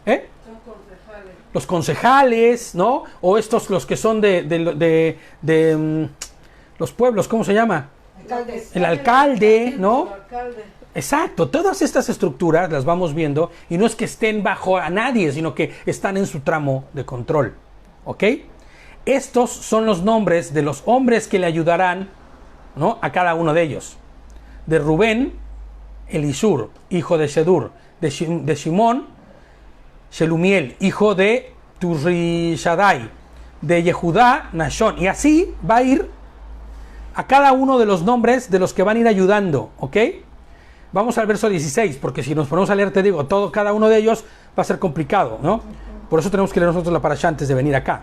Speaker 1: ¿eh?
Speaker 3: Son concejales.
Speaker 1: Los concejales, ¿no? O los que son de los pueblos, ¿cómo se llama?
Speaker 2: Alcaldes.
Speaker 1: El alcalde, ¿no?
Speaker 3: El alcalde.
Speaker 1: Exacto, todas estas estructuras las vamos viendo y no es que estén bajo a nadie, sino que están en su tramo de control, ¿ok? Estos son los nombres de los hombres que le ayudarán, ¿no? A cada uno de ellos. De Rubén, Elisur, hijo de Shedur. De Shimón, Shelumiel, hijo de Turrishadai. De Yehudá, Nashón. Y así va a ir a cada uno de los nombres de los que van a ir ayudando, ¿ok? Vamos al verso 16, porque si nos ponemos a leer, te digo, cada uno de ellos va a ser complicado, ¿no? Por eso tenemos que leer nosotros la parashá antes de venir acá.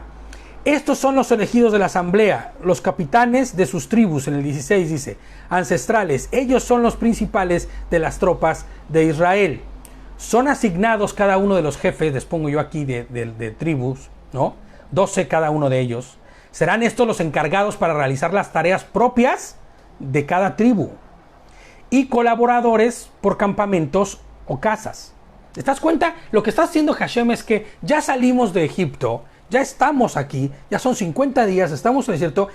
Speaker 1: Estos son los elegidos de la asamblea, los capitanes de sus tribus, en el 16 dice, ancestrales, ellos son los principales de las tropas de Israel. Son asignados cada uno de los jefes, les pongo yo aquí de tribus, ¿no? 12 cada uno de ellos. Serán estos los encargados para realizar las tareas propias de cada tribu. Y colaboradores por campamentos o casas. ¿Te das cuenta? Lo que está haciendo Hashem es que ya salimos de Egipto, ya estamos aquí, ya son 50 días, estamos en el desierto.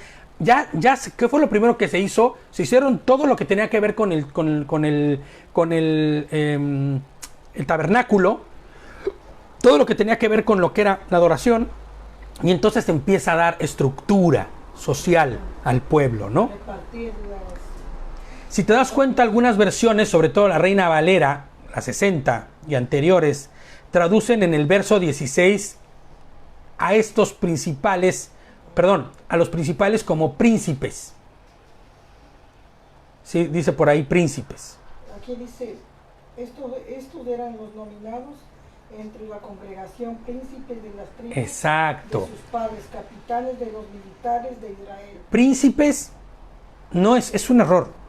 Speaker 1: ¿Qué fue lo primero que se hizo? Se hicieron todo lo que tenía que ver con el tabernáculo, todo lo que tenía que ver con lo que era la adoración, y entonces se empieza a dar estructura social al pueblo, ¿no?
Speaker 2: Repartir las...
Speaker 1: Si te das cuenta, algunas versiones, sobre todo la Reina Valera, la 60 y anteriores, traducen en el verso 16 a los principales como príncipes. Sí, dice por ahí príncipes.
Speaker 2: Aquí dice, estos eran los nominados entre la congregación príncipes de las tribus
Speaker 1: Exacto.
Speaker 2: de sus padres, capitanes de los militares de Israel.
Speaker 1: Príncipes es un error.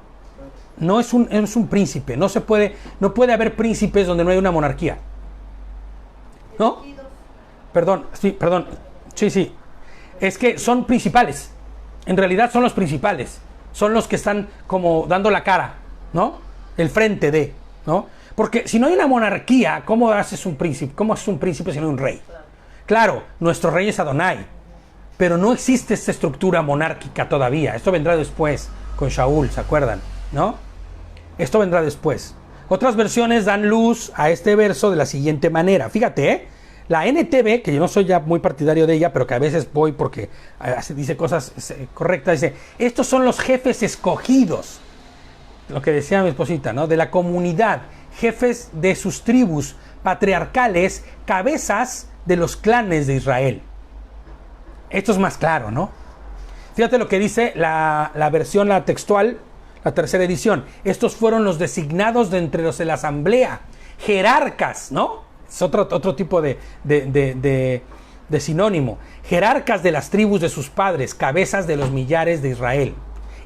Speaker 1: No es un príncipe. No puede haber príncipes donde no hay una monarquía. ¿No? Perdón. Sí. Es que son principales. En realidad son los principales. Son los que están como dando la cara, ¿no? El frente de, ¿no? Porque si no hay una monarquía, ¿cómo haces un príncipe? ¿Cómo haces un príncipe si no hay un rey? Claro, nuestro rey es Adonai, pero no existe esta estructura monárquica todavía. Esto vendrá después con Shaul, ¿se acuerdan? ¿No? Esto vendrá después. Otras versiones dan luz a este verso de la siguiente manera. Fíjate, La NTV, que yo no soy ya muy partidario de ella, pero que a veces voy porque dice cosas correctas, dice, estos son los jefes escogidos, lo que decía mi esposita, ¿no? De la comunidad, jefes de sus tribus, patriarcales, cabezas de los clanes de Israel. Esto es más claro, ¿no? Fíjate lo que dice la versión, la textual, la tercera edición. Estos fueron los designados de entre los de la asamblea, jerarcas, ¿no? Es otro tipo de sinónimo. Jerarcas de las tribus de sus padres, cabezas de los millares de Israel.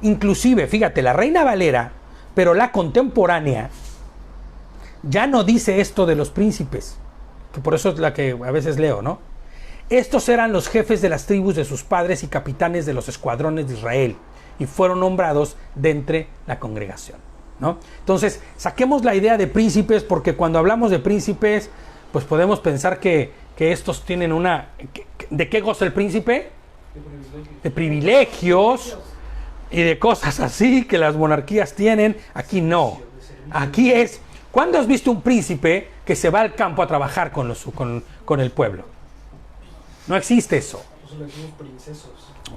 Speaker 1: Inclusive, fíjate, la Reina Valera, pero la contemporánea, ya no dice esto de los príncipes, que por eso es la que a veces leo, ¿no? Estos eran los jefes de las tribus de sus padres y capitanes de los escuadrones de Israel, y fueron nombrados de entre la congregación, ¿no? Entonces, saquemos la idea de príncipes, porque cuando hablamos de príncipes, pues podemos pensar que estos tienen una... ¿De qué goza el príncipe? De privilegios y de cosas así que las monarquías tienen. Aquí no. Aquí es... ¿Cuándo has visto un príncipe que se va al campo a trabajar con el pueblo? No existe eso.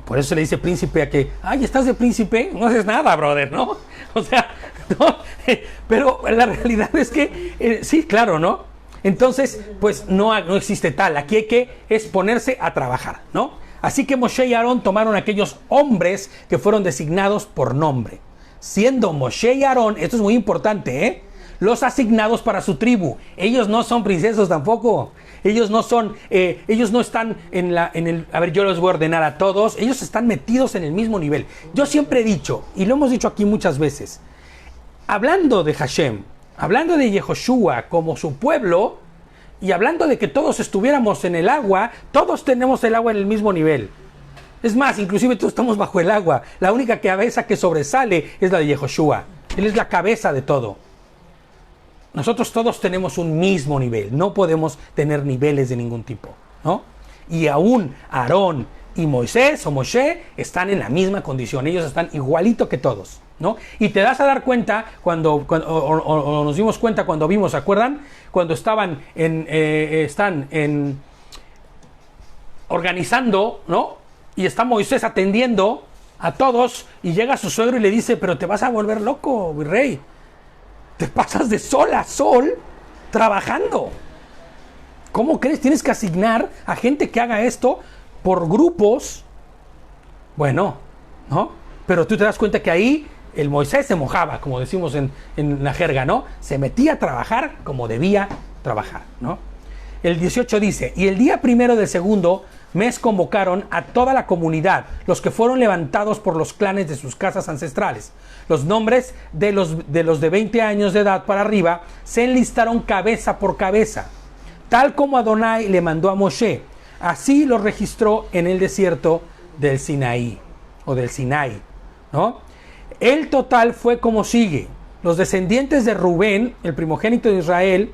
Speaker 1: Por eso se le dice príncipe a que, ay, estás de príncipe, no haces nada, brother, ¿no? O sea, no, pero la realidad es que, sí, claro, ¿no? Entonces, pues no existe tal. Aquí hay que ponerse a trabajar, ¿no? Así que Moshe y Aarón tomaron aquellos hombres que fueron designados por nombre. Siendo Moshe y Aarón, esto es muy importante, los asignados para su tribu. Ellos no son princesos tampoco. Ellos no son, ellos no están a ver, yo los voy a ordenar a todos. Ellos están metidos en el mismo nivel. Yo siempre he dicho, y lo hemos dicho aquí muchas veces, hablando de Hashem, hablando de Yehoshua como su pueblo, y hablando de que todos estuviéramos en el agua, todos tenemos el agua en el mismo nivel. Es más, inclusive todos estamos bajo el agua. La única cabeza que sobresale es la de Yehoshua. Él es la cabeza de todo. Nosotros todos tenemos un mismo nivel, no podemos tener niveles de ningún tipo, ¿no? Y aún Aarón y Moisés o Moshe están en la misma condición, ellos están igualito que todos, ¿no? Y te das a dar cuenta cuando nos dimos cuenta cuando vimos, ¿se acuerdan? Cuando están organizando, ¿no? Y está Moisés atendiendo a todos y llega su suegro y le dice, pero te vas a volver loco, virrey. Te pasas de sol a sol trabajando. ¿Cómo crees? Tienes que asignar a gente que haga esto por grupos. Bueno, ¿no? Pero tú te das cuenta que ahí el Moisés se mojaba, como decimos en la jerga, ¿no? Se metía a trabajar como debía trabajar, ¿no? El 18 dice, y el día primero del segundo mes convocaron a toda la comunidad, los que fueron levantados por los clanes de sus casas ancestrales. Los nombres de los de 20 años de edad para arriba se enlistaron cabeza por cabeza, tal como Adonai le mandó a Moshe. Así lo registró en el desierto del Sinaí, o del Sinai, ¿no? El total fue como sigue. Los descendientes de Rubén, el primogénito de Israel,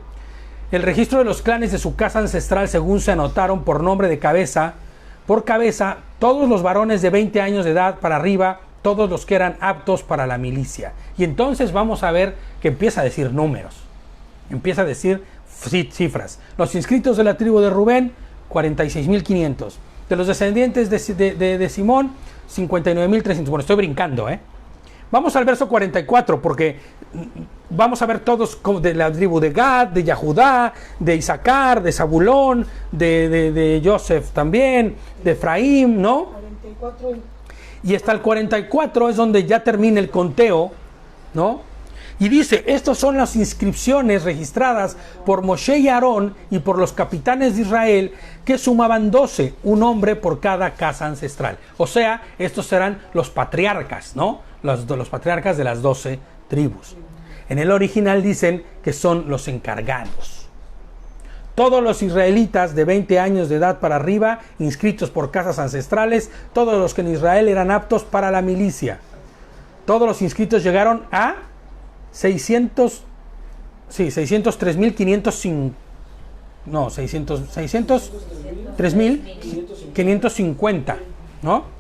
Speaker 1: el registro de los clanes de su casa ancestral según se anotaron por nombre de cabeza, por cabeza, todos los varones de 20 años de edad para arriba, todos los que eran aptos para la milicia. Y entonces vamos a ver que empieza a decir números, empieza a decir cifras. Los inscritos de la tribu de Rubén, 46,500. De los descendientes de Simón, 59,300. Bueno, estoy brincando, Vamos al verso 44, porque vamos a ver todos de la tribu de Gad, de Yahudá, de Isaacar, de Zabulón, de Joseph también, de Efraín, ¿no?
Speaker 2: 44.
Speaker 1: Y hasta el 44 es donde ya termina el conteo, ¿no? Y dice, estas son las inscripciones registradas por Moshe y Aarón y por los capitanes de Israel, que sumaban 12, un hombre por cada casa ancestral. O sea, estos serán los patriarcas, ¿no? Los patriarcas de las 12 tribus. En el original dicen que son los encargados. Todos los israelitas de 20 años de edad para arriba, inscritos por casas ancestrales, todos los que en Israel eran aptos para la milicia. Todos los inscritos llegaron a 3,550, ¿no?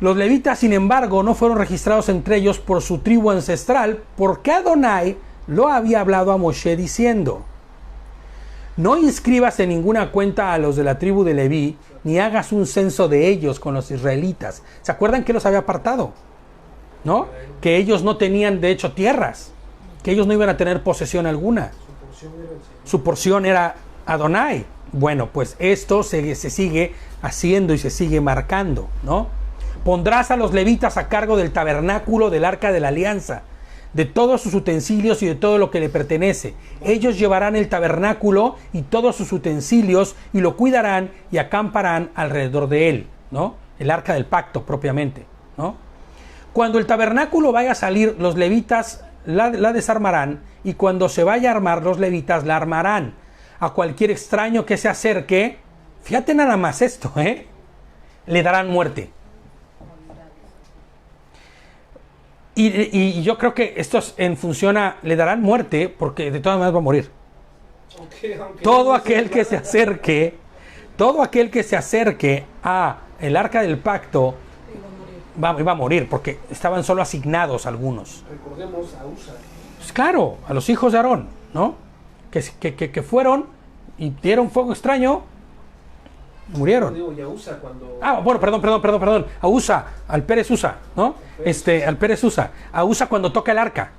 Speaker 1: Los levitas, sin embargo, no fueron registrados entre ellos por su tribu ancestral, porque Adonai lo había hablado a Moshe diciendo: no inscribas en ninguna cuenta a los de la tribu de Leví, ni hagas un censo de ellos con los israelitas. ¿Se acuerdan que los había apartado? ¿No? Que ellos no tenían, de hecho, tierras. Que ellos no iban a tener posesión alguna. Su porción era Adonai. Bueno, pues esto se sigue haciendo y se sigue marcando, ¿no? Pondrás a los levitas a cargo del tabernáculo del arca de la alianza, de todos sus utensilios y de todo lo que le pertenece. Ellos llevarán el tabernáculo y todos sus utensilios y lo cuidarán y acamparán alrededor de él, ¿no? El arca del pacto propiamente, ¿no? Cuando el tabernáculo vaya a salir, los levitas la desarmarán, y cuando se vaya a armar, los levitas la armarán. A cualquier extraño que se acerque, fíjate nada más esto, le darán muerte. Y yo creo que esto funciona, le darán muerte porque de todas maneras va a morir. Todo aquel que se acerque a el arca del pacto va a morir, porque estaban solo asignados algunos.
Speaker 4: Recordemos a Usa.
Speaker 1: Pues claro, a los hijos de Aarón, ¿no? Que fueron y dieron fuego extraño, murieron.
Speaker 4: Digo, y a Usa cuando...
Speaker 1: Bueno, perdón. A Usa, al Pérez Usa, ¿no? Al Pérez Usa. A Usa cuando toca el arca,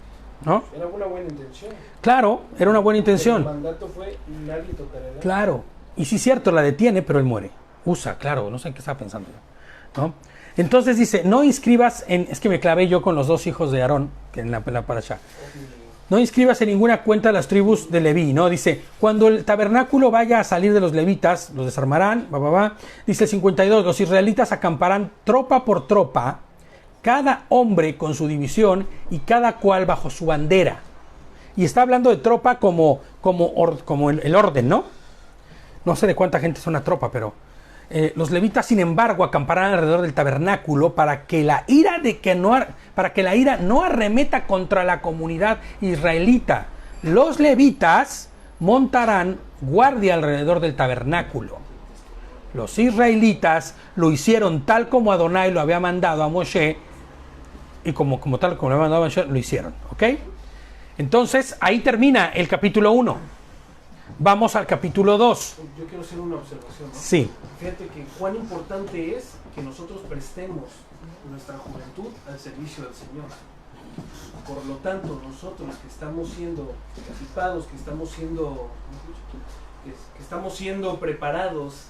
Speaker 1: ¿no?
Speaker 4: Era una buena intención.
Speaker 1: Claro, era una buena intención.
Speaker 4: El mandato fue, nadie tocará el arca.
Speaker 1: Claro. Y sí es cierto, la detiene, pero él muere. Usa, claro, no sé en qué estaba pensando yo, ¿no? Entonces dice, no inscribas es que me clavé yo con los dos hijos de Aarón, que en la parashá. No inscribas en ninguna cuenta las tribus de Leví, ¿no? Dice, cuando el tabernáculo vaya a salir de los levitas, los desarmarán, Dice el 52, los israelitas acamparán tropa por tropa, cada hombre con su división y cada cual bajo su bandera. Y está hablando de tropa como el orden, ¿no? No sé de cuánta gente es una tropa, pero... los levitas, sin embargo, acamparán alrededor del tabernáculo para que la ira no arremeta contra la comunidad israelita. Los levitas montarán guardia alrededor del tabernáculo. Los israelitas lo hicieron tal como Adonai lo había mandado a Moshe, y como lo había mandado a Moshe, lo hicieron, ¿ok? Entonces, ahí termina el capítulo 1. Vamos al capítulo 2.
Speaker 4: Yo quiero hacer una observación, ¿no?
Speaker 1: Sí.
Speaker 4: Fíjate que cuán importante es que nosotros prestemos nuestra juventud al servicio del Señor. Por lo tanto, nosotros que estamos siendo equipados, que estamos siendo preparados,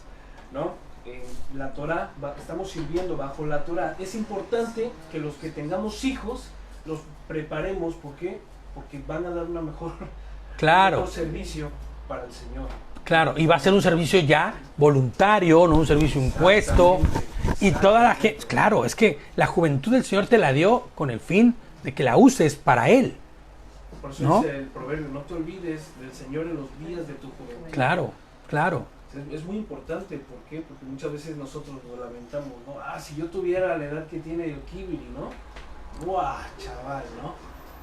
Speaker 4: ¿no? En la Torah, estamos sirviendo bajo la Torah. Es importante que los que tengamos hijos los preparemos. ¿Por qué? Porque van a dar un mejor servicio para el Señor.
Speaker 1: Claro, y va a ser un servicio ya voluntario, no un servicio impuesto. Y toda la gente, claro, es que la juventud del Señor te la dio con el fin de que la uses para Él.
Speaker 4: Por eso
Speaker 1: ¿no?
Speaker 4: dice el proverbio, no te olvides del Señor en los días de tu juventud.
Speaker 1: Claro.
Speaker 4: Es muy importante, ¿por qué? Porque muchas veces nosotros nos lamentamos, ¿no? Si yo tuviera la edad que tiene el Kibiri, ¿no? ¡Buah, chaval!, ¿no?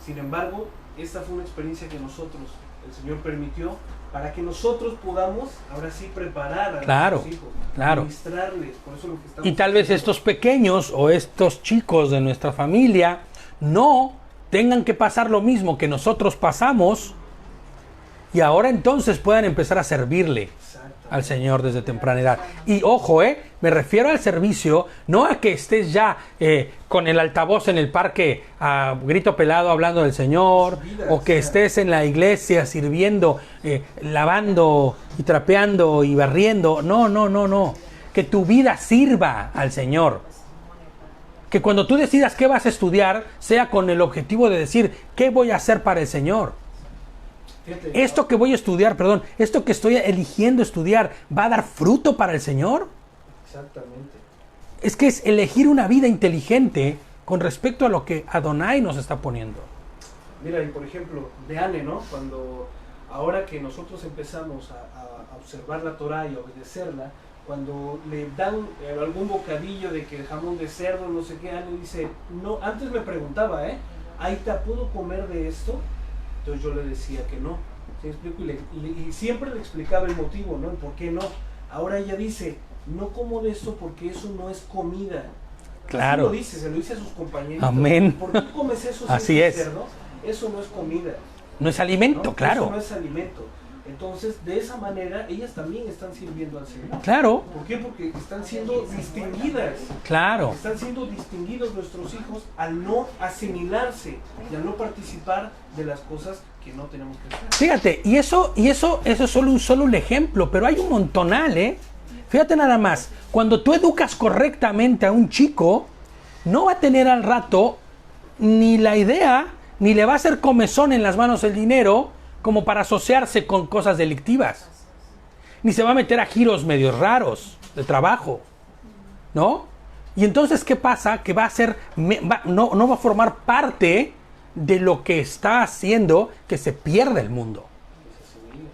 Speaker 4: Sin embargo, esta fue una experiencia que el Señor permitió para que nosotros podamos ahora sí preparar a nuestros hijos, administrarles. Por eso lo que estamos
Speaker 1: y tal vez estos pequeños o estos chicos de nuestra familia no tengan que pasar lo mismo que nosotros pasamos y ahora entonces puedan empezar a servirle al Señor desde temprana edad. Y ojo, me refiero al servicio, no a que estés ya con el altavoz en el parque a grito pelado hablando del Señor, o que estés en la iglesia sirviendo, lavando y trapeando y barriendo. No. Que tu vida sirva al Señor. Que cuando tú decidas qué vas a estudiar, sea con el objetivo de decir, ¿qué voy a hacer para el Señor? Esto que voy a estudiar, esto que estoy eligiendo estudiar, ¿va a dar fruto para el Señor?
Speaker 4: Exactamente.
Speaker 1: Es que es elegir una vida inteligente con respecto a lo que Adonai nos está poniendo.
Speaker 4: Mira, y por ejemplo, de Anne, ¿no? Ahora que nosotros empezamos a observar la Torah y a obedecerla, cuando le dan algún bocadillo de que el jamón de cerdo, no sé qué, Anne dice, no, antes me preguntaba, Aita, ¿puedo comer de esto? Entonces yo le decía que no. ¿Sí me explico? Y siempre le explicaba el motivo, ¿no? El por qué no. Ahora ella dice, no como de esto porque eso no es comida.
Speaker 1: Claro.
Speaker 4: Así se lo dice a sus compañeros.
Speaker 1: Amén.
Speaker 4: ¿Por qué comes eso?
Speaker 1: Así es.
Speaker 4: Cerdo? Eso no es comida.
Speaker 1: No es alimento,
Speaker 4: ¿no?
Speaker 1: claro.
Speaker 4: Eso no es alimento. Entonces, de esa manera, ellas también están sirviendo al Señor.
Speaker 1: Claro,
Speaker 4: ¿Por qué? Porque están siendo distinguidas.
Speaker 1: claro.
Speaker 4: Están siendo distinguidos nuestros hijos al no asimilarse y al no participar de las cosas que no tenemos que hacer.
Speaker 1: Fíjate, y eso es solo un ejemplo, pero hay un montonal, ¿eh? Fíjate nada más, cuando tú educas correctamente a un chico, no va a tener al rato ni la idea, ni le va a hacer comezón en las manos el dinero como para asociarse con cosas delictivas. Ni se va a meter a giros medio raros de trabajo, ¿no? Y entonces, ¿qué pasa? Que va a ser, no va a formar parte de lo que está haciendo que se pierda el mundo.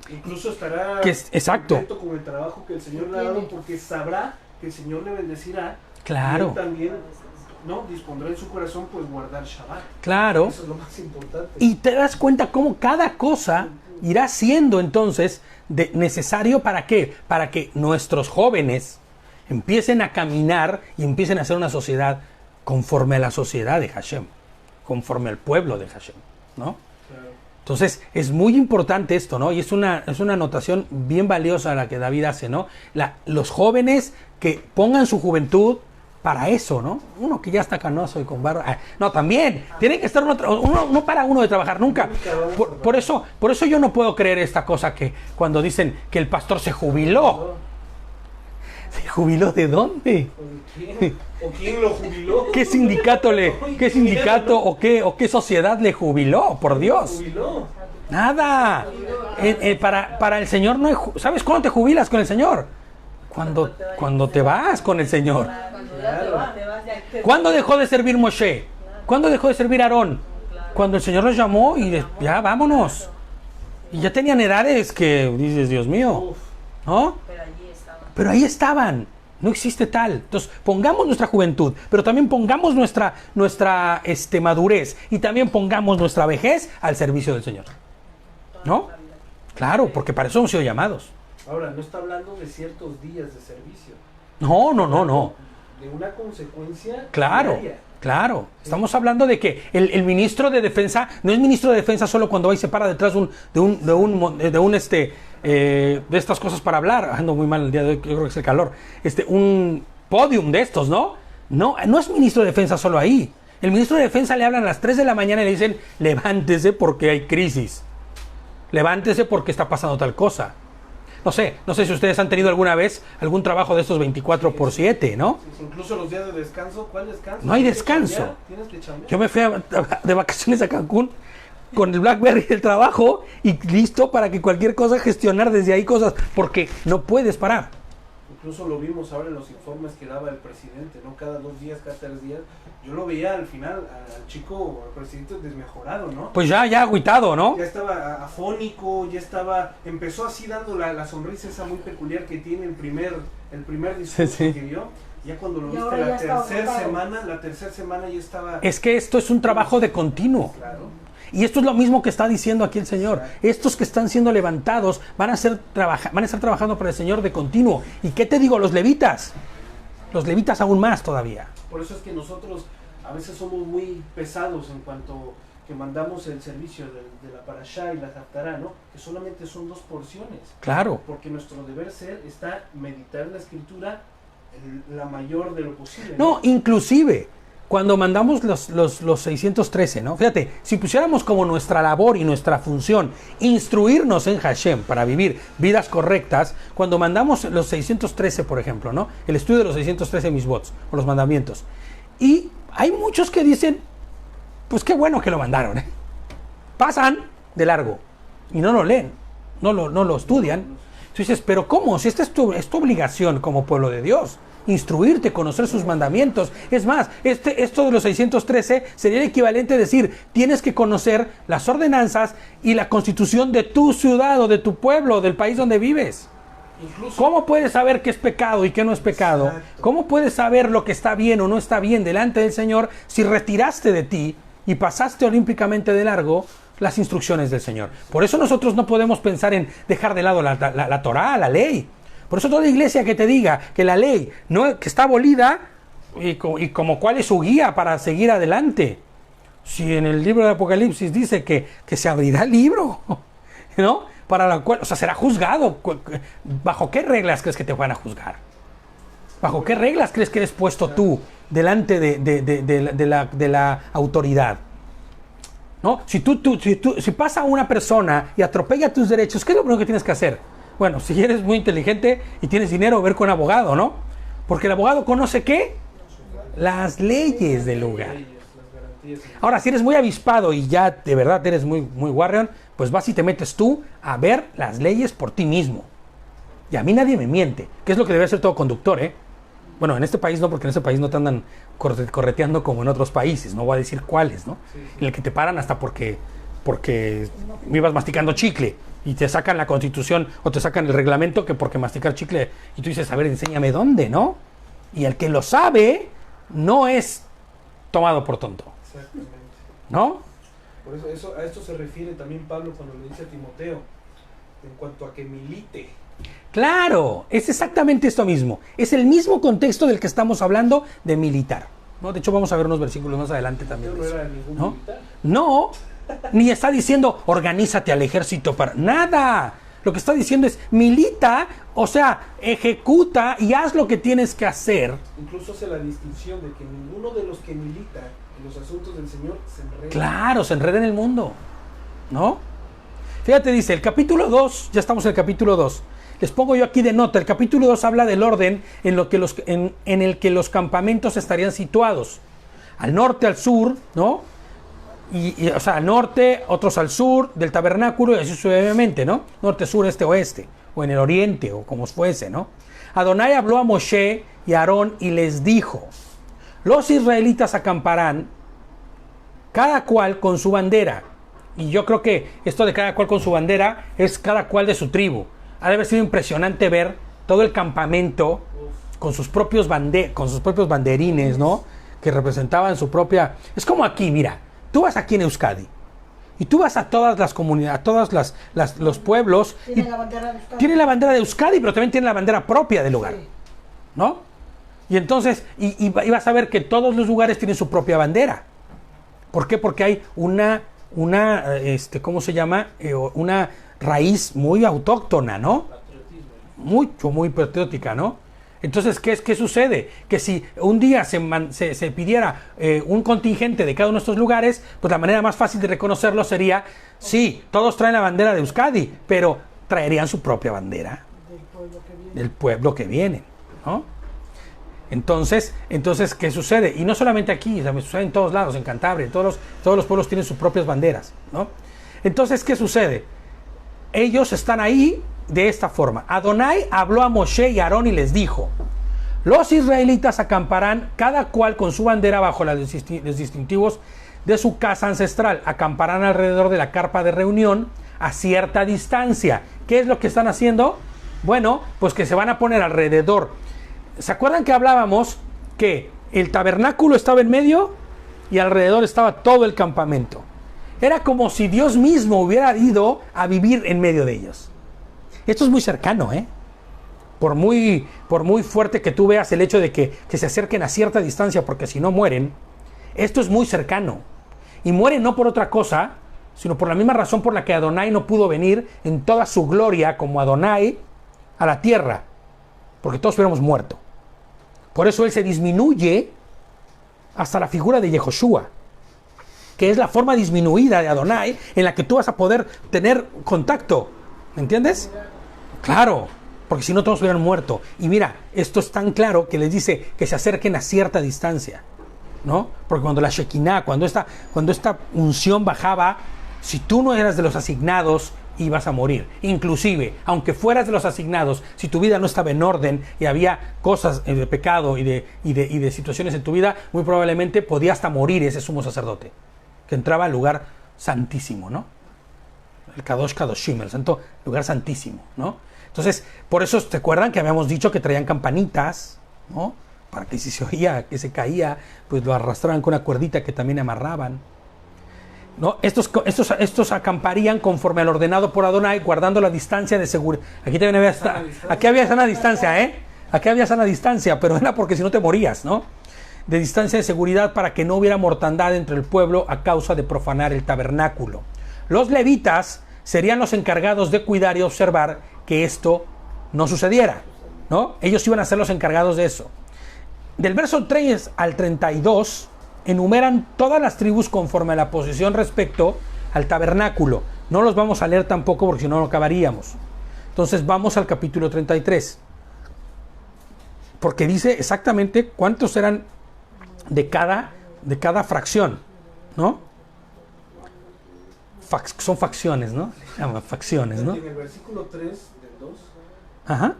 Speaker 4: Incluso estará
Speaker 1: exacto.
Speaker 4: contento con el trabajo que el Señor le ha dado, porque sabrá que el Señor le bendecirá.
Speaker 1: Claro.
Speaker 4: Y él también, ¿no?, dispondrá en su corazón pues guardar Shabbat.
Speaker 1: Claro.
Speaker 4: Eso es lo más importante.
Speaker 1: Y te das cuenta cómo cada cosa irá siendo entonces necesario ¿para qué? Para que nuestros jóvenes empiecen a caminar y empiecen a hacer una sociedad conforme a la sociedad de Hashem, conforme al pueblo de Hashem, ¿no?
Speaker 4: Claro.
Speaker 1: Entonces es muy importante esto, ¿no? Y es una anotación bien valiosa la que David hace, ¿no? Los jóvenes que pongan su juventud para eso, ¿no? Uno que ya está canoso y con barba. No, también. Tiene que estar uno no para uno de trabajar nunca. Por eso yo no puedo creer esta cosa que cuando dicen que el pastor se jubiló. ¿Se jubiló de dónde?
Speaker 4: ¿O quién lo jubiló?
Speaker 1: ¿Qué sindicato o qué sociedad le jubiló? Por Dios.
Speaker 4: ¿Jubiló?
Speaker 1: Nada. Para el Señor no hay... ¿Sabes cuándo te jubilas con el Señor? Cuando te vas con el Señor. ¿Cuándo dejó de servir Moshe? ¿Cuándo dejó de servir Aarón? Cuando el Señor los llamó y ya vámonos. Y ya tenían edades que dices, Dios mío, ¿no? Pero ahí estaban. No existe tal. Entonces, pongamos nuestra juventud, pero también pongamos nuestra madurez y también pongamos nuestra vejez al servicio del Señor. ¿No? Claro, porque para eso hemos sido llamados.
Speaker 4: Ahora, no está hablando de ciertos días de servicio.
Speaker 1: No.
Speaker 4: De una consecuencia
Speaker 1: Claro.
Speaker 4: diaria.
Speaker 1: Claro, estamos hablando de que el ministro de defensa no es ministro de defensa solo cuando va y se para detrás de estas cosas para hablar. Ando muy mal el día de hoy, yo creo que es el calor. Un podium de estos, ¿no? No es ministro de defensa solo ahí. El ministro de defensa le hablan a las 3 de la mañana y le dicen, levántese porque hay crisis. Levántese porque está pasando tal cosa. No sé si ustedes han tenido alguna vez algún trabajo de estos 24/7, ¿no?
Speaker 4: Sí, incluso los días de descanso, ¿cuál descanso?
Speaker 1: No hay descanso.
Speaker 4: ¿Tienes que chambear?
Speaker 1: Yo me fui de vacaciones a Cancún con el BlackBerry del trabajo y listo para que cualquier cosa gestionar desde ahí cosas, porque no puedes parar.
Speaker 4: Incluso lo vimos ahora en los informes que daba el presidente, ¿no? Cada 2 días, cada 3 días. Yo lo veía al final, al chico, al presidente desmejorado, ¿no?
Speaker 1: Pues ya agüitado, ¿no?
Speaker 4: Ya estaba afónico, empezó así dando la sonrisa esa muy peculiar que tiene el primer discurso
Speaker 1: Sí.
Speaker 4: que dio. Ya cuando lo
Speaker 2: Y
Speaker 4: viste
Speaker 2: ahora
Speaker 4: la
Speaker 2: ya estaba
Speaker 4: tercera semana ya estaba...
Speaker 1: Es que esto es un trabajo de continuo.
Speaker 4: Claro.
Speaker 1: Y esto es lo mismo que está diciendo aquí el Señor. Estos que están siendo levantados van a estar trabajando para el Señor de continuo. ¿Y qué te digo? Los levitas aún más todavía.
Speaker 4: Por eso es que nosotros a veces somos muy pesados en cuanto que mandamos el servicio de la Parashá y la Haftará, ¿no? Que solamente son 2 porciones.
Speaker 1: Claro.
Speaker 4: Porque nuestro deber ser está meditar la Escritura la mayor de lo posible.
Speaker 1: No, inclusive cuando mandamos los 613, ¿no? Fíjate, si pusiéramos como nuestra labor y nuestra función instruirnos en Hashem para vivir vidas correctas, cuando mandamos los 613, por ejemplo, ¿no? El estudio de los 613 misbots, o los mandamientos. Y hay muchos que dicen, pues qué bueno que lo mandaron, ¿eh? Pasan de largo y no lo leen, no lo estudian. Entonces, pero ¿cómo? Si esta es tu obligación como pueblo de Dios, instruirte, conocer sus mandamientos. Es más, esto de los 613 sería el equivalente a decir, tienes que conocer las ordenanzas y la constitución de tu ciudad o de tu pueblo, del país donde vives.
Speaker 4: Incluso,
Speaker 1: ¿Cómo puedes saber qué es pecado y qué no es pecado?
Speaker 4: Exacto.
Speaker 1: ¿Cómo puedes saber lo que está bien o no está bien delante del Señor si retiraste de ti y pasaste olímpicamente de largo las instrucciones del Señor? Por eso nosotros no podemos pensar en dejar de lado la Torá, la ley. Por eso toda iglesia que te diga que la ley que está abolida y como cuál es su guía para seguir adelante. Si en el libro de Apocalipsis dice que se abrirá el libro, ¿no? para la cual, o sea, será juzgado. ¿Bajo qué reglas crees que te van a juzgar? ¿Bajo qué reglas crees que eres puesto tú delante de la autoridad? ¿No? Si pasa una persona y atropella tus derechos, ¿qué es lo primero que tienes que hacer? Bueno, si eres muy inteligente y tienes dinero, ver con un abogado, ¿no? Porque el abogado conoce ¿qué? Las leyes del lugar. Ahora, si eres muy avispado y ya de verdad eres muy warrior, pues vas y te metes tú a ver las leyes por ti mismo. Y a mí nadie me miente, que es lo que debe hacer todo conductor, ¿eh? Bueno, en este país no, porque en este país no te andan correteando como en otros países, no voy a decir cuáles, ¿no? Sí. En el que te paran hasta porque ibas masticando chicle y te sacan la Constitución o te sacan el reglamento que porque masticar chicle y tú dices, a ver, enséñame dónde, ¿no? Y el que lo sabe no es tomado por tonto.
Speaker 4: Exactamente.
Speaker 1: ¿No?
Speaker 4: Por eso a esto se refiere también Pablo cuando le dice a Timoteo, en cuanto a que milite.
Speaker 1: Claro, es exactamente esto mismo. Es el mismo contexto del que estamos hablando de militar, ¿no? De hecho, vamos a ver unos versículos más adelante también.
Speaker 4: No era ningún
Speaker 1: ¿no?
Speaker 4: militar.
Speaker 1: No, ni está diciendo organízate al ejército para nada. Lo que está diciendo es milita, o sea, ejecuta y haz lo que tienes que hacer.
Speaker 4: Incluso hace la distinción de que ninguno de los que milita en los asuntos del Señor se enreda.
Speaker 1: Claro, se enreda en el mundo, ¿no? Fíjate, dice, el capítulo 2, ya estamos en el capítulo 2. Les pongo yo aquí de nota, el capítulo 2 habla del orden en el que los campamentos estarían situados. Al norte, al sur, ¿no? O sea, al norte, otros al sur del tabernáculo y así sucesivamente, ¿no? Norte, sur, este, oeste, o en el oriente, o como fuese, ¿no? Adonai habló a Moshe y a Aarón y les dijo, los israelitas acamparán cada cual con su bandera. Y yo creo que esto de cada cual con su bandera es cada cual de su tribu. Ha de haber sido impresionante ver todo el campamento con sus propios banderines, ¿no? Que representaban su propia... Es como aquí, mira, tú vas aquí en Euskadi y tú vas a todas las comunidades, a todos los pueblos.
Speaker 2: Tienen la bandera de Euskadi.
Speaker 1: Tienen la bandera de Euskadi, pero también tienen la bandera propia del lugar,
Speaker 2: Sí.
Speaker 1: ¿no? Y entonces, y vas a ver que todos los lugares tienen su propia bandera. ¿Por qué? Porque hay una ¿cómo se llama? Una raíz muy autóctona, ¿no? Muy patriótica, ¿no? Entonces, ¿qué sucede? Que si un día se pidiera un contingente de cada uno de estos lugares, pues la manera más fácil de reconocerlo sería, sí, todos traen la bandera de Euskadi, pero traerían su propia bandera del pueblo que viene, ¿no? Entonces, ¿qué sucede? Y no solamente aquí, sucede en todos lados, en Cantabria, todos los pueblos tienen sus propias banderas, ¿no? Entonces, ¿qué sucede? Ellos están ahí de esta forma. Adonai habló a Moshe y a Aarón y les dijo, los israelitas acamparán cada cual con su bandera bajo los distintivos de su casa ancestral. Acamparán alrededor de la carpa de reunión a cierta distancia. ¿Qué es lo que están haciendo? Bueno, pues que se van a poner alrededor. ¿Se acuerdan que hablábamos que el tabernáculo estaba en medio y alrededor estaba todo el campamento? Era como si Dios mismo hubiera ido a vivir en medio de ellos. Esto es muy cercano, ¿eh? Por muy fuerte que tú veas el hecho de que se acerquen a cierta distancia, porque si no mueren, esto es muy cercano. Y mueren no por otra cosa, sino por la misma razón por la que Adonai no pudo venir en toda su gloria como Adonai a la tierra, porque todos hubiéramos muerto. Por eso él se disminuye hasta la figura de Yehoshua, que es la forma disminuida de Adonai en la que tú vas a poder tener contacto. ¿Me entiendes? Claro, porque si no todos hubieran muerto. Y mira, esto es tan claro que les dice que se acerquen a cierta distancia, ¿no? Porque cuando la Shekinah, cuando esta unción bajaba, si tú no eras de los asignados, ibas a morir. Inclusive, aunque fueras de los asignados, si tu vida no estaba en orden y había cosas de pecado y de situaciones en tu vida, muy probablemente podía hasta morir ese sumo sacerdote, que entraba al lugar santísimo, ¿no? El Kadosh Kadoshim, el santo lugar santísimo, ¿no? Entonces, por eso, ¿te acuerdan que habíamos dicho que traían campanitas, ¿no? Para que si se oía que se caía, pues lo arrastraban con una cuerdita que también amarraban, ¿no? Estos acamparían conforme al ordenado por Adonai, guardando la distancia de seguridad. Aquí había sana distancia, ¿eh? Aquí había sana distancia, pero era porque si no te morías, ¿no? De distancia de seguridad para que no hubiera mortandad entre el pueblo a causa de profanar el tabernáculo. Los levitas serían los encargados de cuidar y observar que esto no sucediera, ¿no? Ellos iban a ser los encargados de eso. Del verso 3 al 32 enumeran todas las tribus conforme a la posición respecto al tabernáculo. No los vamos a leer tampoco porque si no, no acabaríamos. Entonces vamos al capítulo 33. Porque dice exactamente cuántos eran de cada fracción, ¿no? Son facciones, ¿no? Se llaman facciones, ¿no?
Speaker 4: En el versículo 3 del 2,
Speaker 1: Ajá.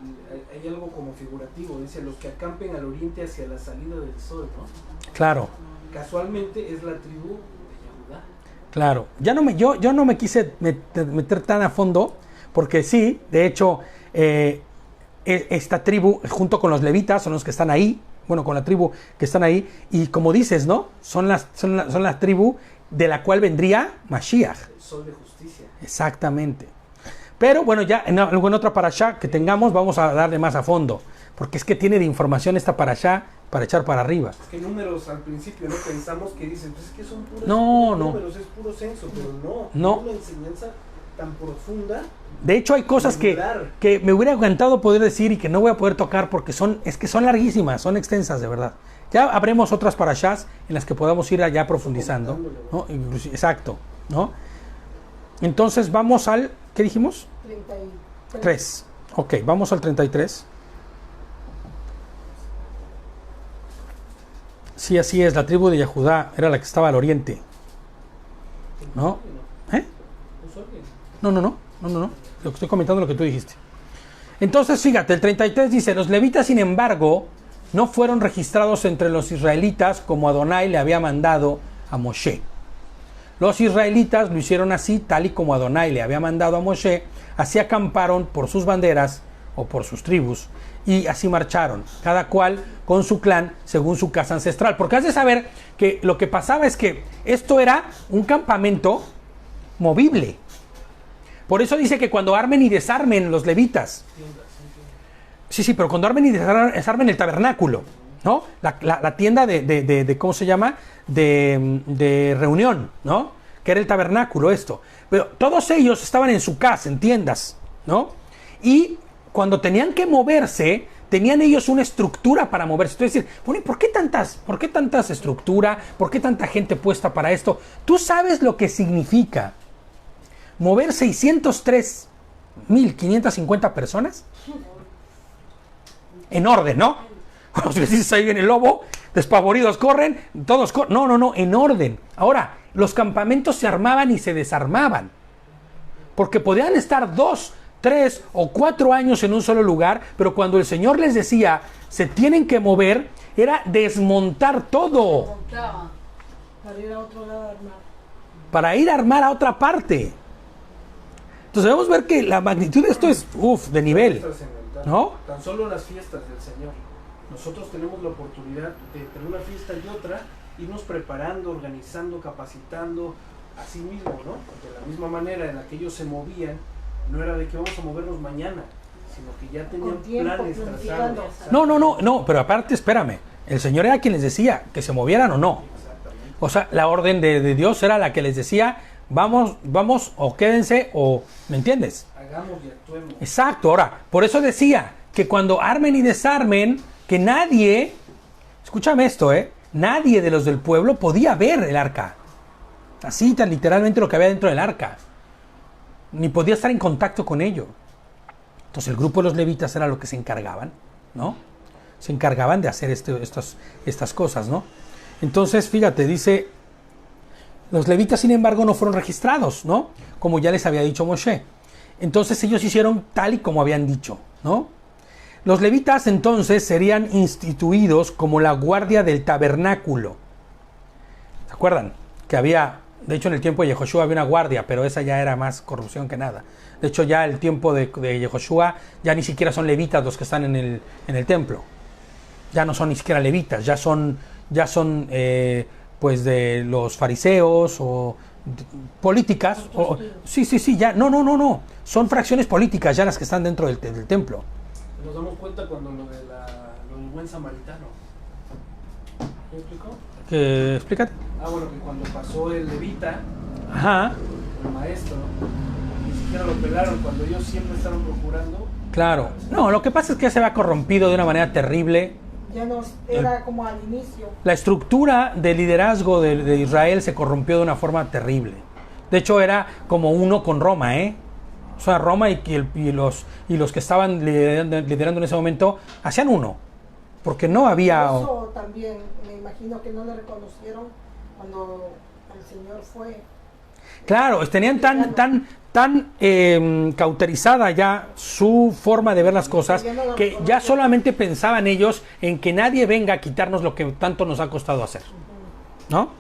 Speaker 4: hay algo como figurativo. Dice, los que acampen al oriente hacia la salida del sol, ¿no?
Speaker 1: Claro,
Speaker 4: Casualmente es la tribu de Yehudá.
Speaker 1: claro. Yo no me quise meter tan a fondo, porque sí, de hecho, esta tribu, junto con los levitas, son los que están ahí, bueno, con la tribu que están ahí, y como dices, ¿no? Son la tribu de la cual vendría Mashiach.
Speaker 4: El sol de justicia.
Speaker 1: Exactamente. Pero bueno, ya en alguna otra parashá que tengamos, vamos a darle más a fondo, porque es que tiene de información esta parashá para echar para arriba.
Speaker 4: Es que números al principio no pensamos que dicen, pues es que son puros
Speaker 1: No.
Speaker 4: números, es puro censo, pero
Speaker 1: No.
Speaker 4: Es una enseñanza tan profunda.
Speaker 1: De hecho, hay cosas que me hubiera encantado poder decir y que no voy a poder tocar porque son larguísimas, son extensas, de verdad. Ya habremos otras parashás en las que podamos ir allá profundizando, ¿no? Exacto, ¿no? Entonces vamos al, ¿qué dijimos?
Speaker 2: 33.
Speaker 1: Ok, vamos al 33. Sí, así es, la tribu de Yehudá era la que estaba al oriente, ¿no? ¿Eh? No. Lo que estoy comentando es lo que tú dijiste. Entonces, fíjate, el 33 dice, los levitas, sin embargo, no fueron registrados entre los israelitas como Adonai le había mandado a Moshe. Los israelitas lo hicieron así, tal y como Adonai le había mandado a Moshe, así acamparon por sus banderas o por sus tribus, y así marcharon, cada cual con su clan según su casa ancestral. Porque has de saber que lo que pasaba es que esto era un campamento movible. Por eso dice que cuando armen y desarmen los levitas, sí, pero cuando armen y desarmen el tabernáculo, ¿no? La tienda de ¿cómo se llama? De reunión, ¿no? Que era el tabernáculo esto. Pero todos ellos estaban en su casa, en tiendas, ¿no? Y cuando tenían que moverse, tenían ellos una estructura para moverse. Entonces, bueno, ¿por qué tantas estructura? ¿Por qué tanta gente puesta para esto? ¿Tú sabes lo que significa mover 603.550 personas? En orden, ¿no? Cuando les dices ahí viene el lobo, despavoridos corren, todos corren. No, en orden. Ahora, los campamentos se armaban y se desarmaban. Porque podían estar 2, 3 o 4 años en un solo lugar, pero cuando el Señor les decía, se tienen que mover, era desmontar todo.
Speaker 2: Para ir a otro lado a armar.
Speaker 1: Para ir a armar a otra parte. Entonces debemos ver que la magnitud de esto es, de nivel, ¿no?
Speaker 4: Tan solo las fiestas del Señor. Nosotros tenemos la oportunidad de tener una fiesta y otra, irnos preparando, organizando, capacitando, así mismo, ¿no? De la misma manera en la que ellos se movían, no era de que vamos a movernos mañana, sino que ya tenían planes trazados.
Speaker 1: No, pero aparte, espérame, el Señor era quien les decía que se movieran o no. O sea, la orden de Dios era la que les decía, vamos, o quédense, o, ¿me entiendes?
Speaker 4: Hagamos y actuemos.
Speaker 1: Exacto, ahora, por eso decía que cuando armen y desarmen, que nadie, escúchame esto, nadie de los del pueblo podía ver el arca. Así tan literalmente lo que había dentro del arca. Ni podía estar en contacto con ello. Entonces el grupo de los levitas era lo que se encargaban, ¿no? Se encargaban de hacer estas cosas, ¿no? Entonces, fíjate, dice, los levitas, sin embargo, no fueron registrados, ¿no? Como ya les había dicho Moshe. Entonces ellos hicieron tal y como habían dicho, ¿no? Los levitas entonces serían instituidos como la guardia del tabernáculo. ¿Se acuerdan? Que había, de hecho en el tiempo de Yehoshua había una guardia, pero esa ya era más corrupción que nada. De hecho ya el tiempo de Yehoshua ya ni siquiera son levitas los que están en el templo. Ya no son ni siquiera levitas, ya son pues de los fariseos o políticas. Sí, ya, no. Son fracciones políticas ya las que están dentro del templo.
Speaker 4: Nos damos cuenta cuando lo del buen samaritano. ¿Me explicó?
Speaker 1: Explícate.
Speaker 4: Bueno, que cuando pasó el levita,
Speaker 1: Ajá.
Speaker 4: el maestro, siquiera lo pelaron cuando ellos siempre estaban procurando.
Speaker 1: Claro. No, lo que pasa es que se había corrompido de una manera terrible.
Speaker 2: Ya no era como al inicio.
Speaker 1: La estructura de liderazgo de Israel se corrompió de una forma terrible. De hecho, era como uno con Roma, ¿eh? O sea, Roma y los que estaban liderando en ese momento hacían uno. Porque no había...
Speaker 2: Eso también, me imagino que no le reconocieron cuando el Señor fue.
Speaker 1: Claro, tenían tan cauterizada ya su forma de ver las cosas que ya solamente pensaban ellos en que nadie venga a quitarnos lo que tanto nos ha costado hacer, ¿no?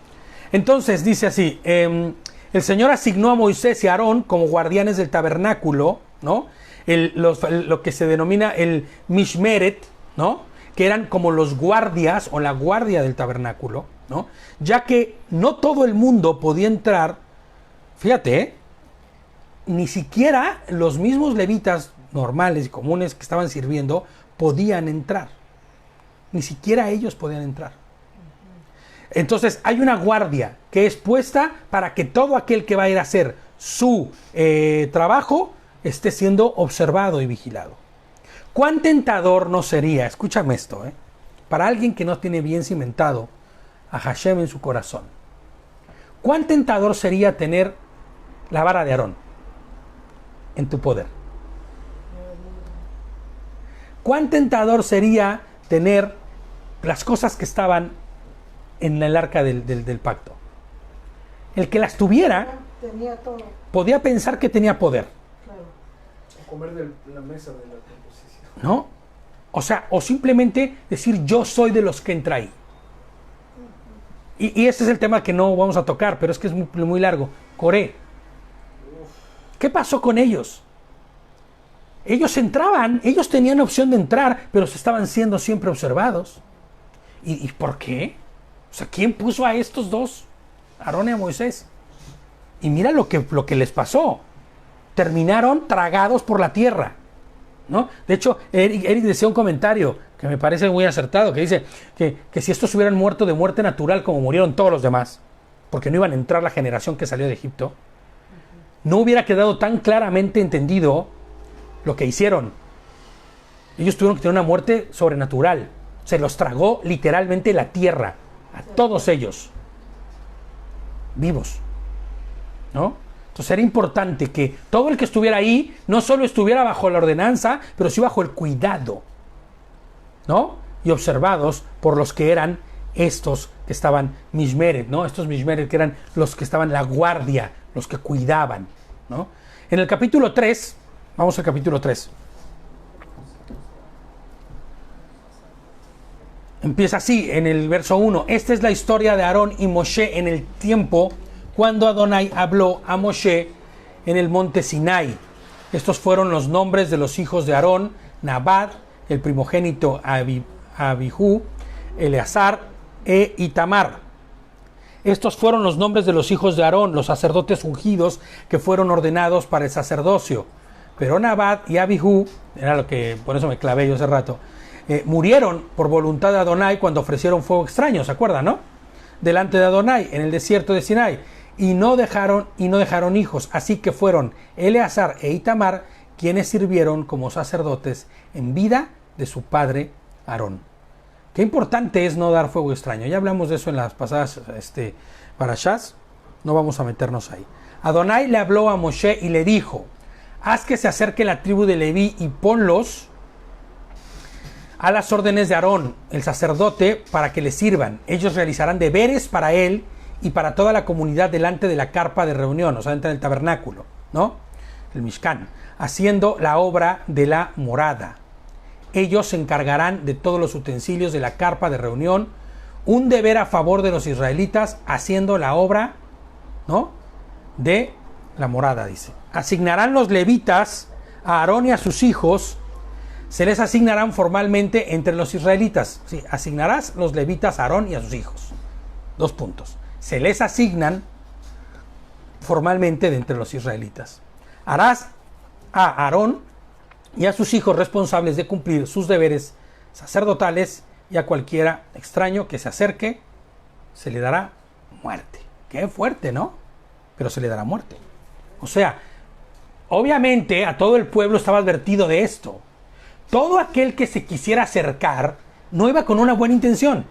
Speaker 1: Entonces dice así, el Señor asignó a Moisés y a Aarón como guardianes del tabernáculo, ¿no? Lo que se denomina el Mishmeret, ¿no? Que eran como los guardias o la guardia del tabernáculo, ¿no? Ya que no todo el mundo podía entrar, fíjate, ni siquiera los mismos levitas normales y comunes que estaban sirviendo podían entrar. Ni siquiera ellos podían entrar. Entonces hay una guardia que es puesta para que todo aquel que va a ir a hacer su trabajo esté siendo observado y vigilado. ¿Cuán tentador no sería, escúchame esto, para alguien que no tiene bien cimentado a Hashem en su corazón? ¿Cuán tentador sería tener la vara de Aarón en tu poder? ¿Cuán tentador sería tener las cosas que estaban en el arca del pacto? El que las tuviera
Speaker 2: Tenía todo.
Speaker 1: podía pensar que tenía poder,
Speaker 2: Claro.
Speaker 4: Comer de la mesa de la composición.
Speaker 1: ¿no? O sea, o simplemente decir yo soy de los que entra ahí. Y este es el tema que no vamos a tocar, pero es que es muy largo. Coré. ¿Qué pasó con ellos? Ellos entraban, ellos tenían opción de entrar, pero se estaban siendo siempre observados. ¿Y por qué? O sea, ¿quién puso a estos dos? Aarón y a Moisés. Y mira lo que les pasó. Terminaron tragados por la tierra, ¿no? De hecho, Eric decía un comentario que me parece muy acertado, que dice que si estos hubieran muerto de muerte natural como murieron todos los demás, porque no iban a entrar la generación que salió de Egipto, no hubiera quedado tan claramente entendido lo que hicieron. Ellos tuvieron que tener una muerte sobrenatural. Se los tragó literalmente la tierra, a todos ellos, vivos, ¿no? Entonces era importante que todo el que estuviera ahí no solo estuviera bajo la ordenanza, pero sí bajo el cuidado, ¿no? Y observados por los que eran estos que estaban Mishmeret, ¿no? Estos Mishmeret que eran los que estaban la guardia, los que cuidaban, ¿no? En el capítulo 3, vamos al capítulo 3. Empieza así, en el verso 1. Esta es la historia de Aarón y Moshe en el tiempo cuando Adonai habló a Moshe en el monte Sinai. Estos fueron los nombres de los hijos de Aarón: Nabad, el primogénito Abihu, Eleazar e Itamar. Estos fueron los nombres de los hijos de Aarón, los sacerdotes ungidos que fueron ordenados para el sacerdocio. Pero Nabad y Abihu, era lo que, por eso me clavé yo hace rato, murieron por voluntad de Adonai cuando ofrecieron fuego extraño, ¿se acuerdan, no? Delante de Adonai, en el desierto de Sinai, y no dejaron hijos, así que fueron Eleazar e Itamar quienes sirvieron como sacerdotes en vida de su padre Aarón. Qué importante es no dar fuego extraño. Ya hablamos de eso en las pasadas parashás, no vamos a meternos ahí. Adonai le habló a Moshe y le dijo: haz que se acerque la tribu de Leví y ponlos a las órdenes de Aarón, el sacerdote, para que le sirvan. Ellos realizarán deberes para él y para toda la comunidad delante de la carpa de reunión, o sea, delante del tabernáculo, ¿no? El Mishkan, haciendo la obra de la morada. Ellos se encargarán de todos los utensilios de la carpa de reunión, un deber a favor de los israelitas, haciendo la obra, ¿no?, de la morada, dice. Asignarán los levitas a Aarón y a sus hijos. Se les asignarán formalmente entre los israelitas. Sí, asignarás los levitas a Aarón y a sus hijos. 2 puntos. Se les asignan formalmente de entre los israelitas. Harás a Aarón y a sus hijos responsables de cumplir sus deberes sacerdotales, y a cualquiera extraño que se acerque se le dará muerte. Qué fuerte, ¿no? Pero se le dará muerte. O sea, obviamente a todo el pueblo estaba advertido de esto. Todo aquel que se quisiera acercar no iba con una buena intención.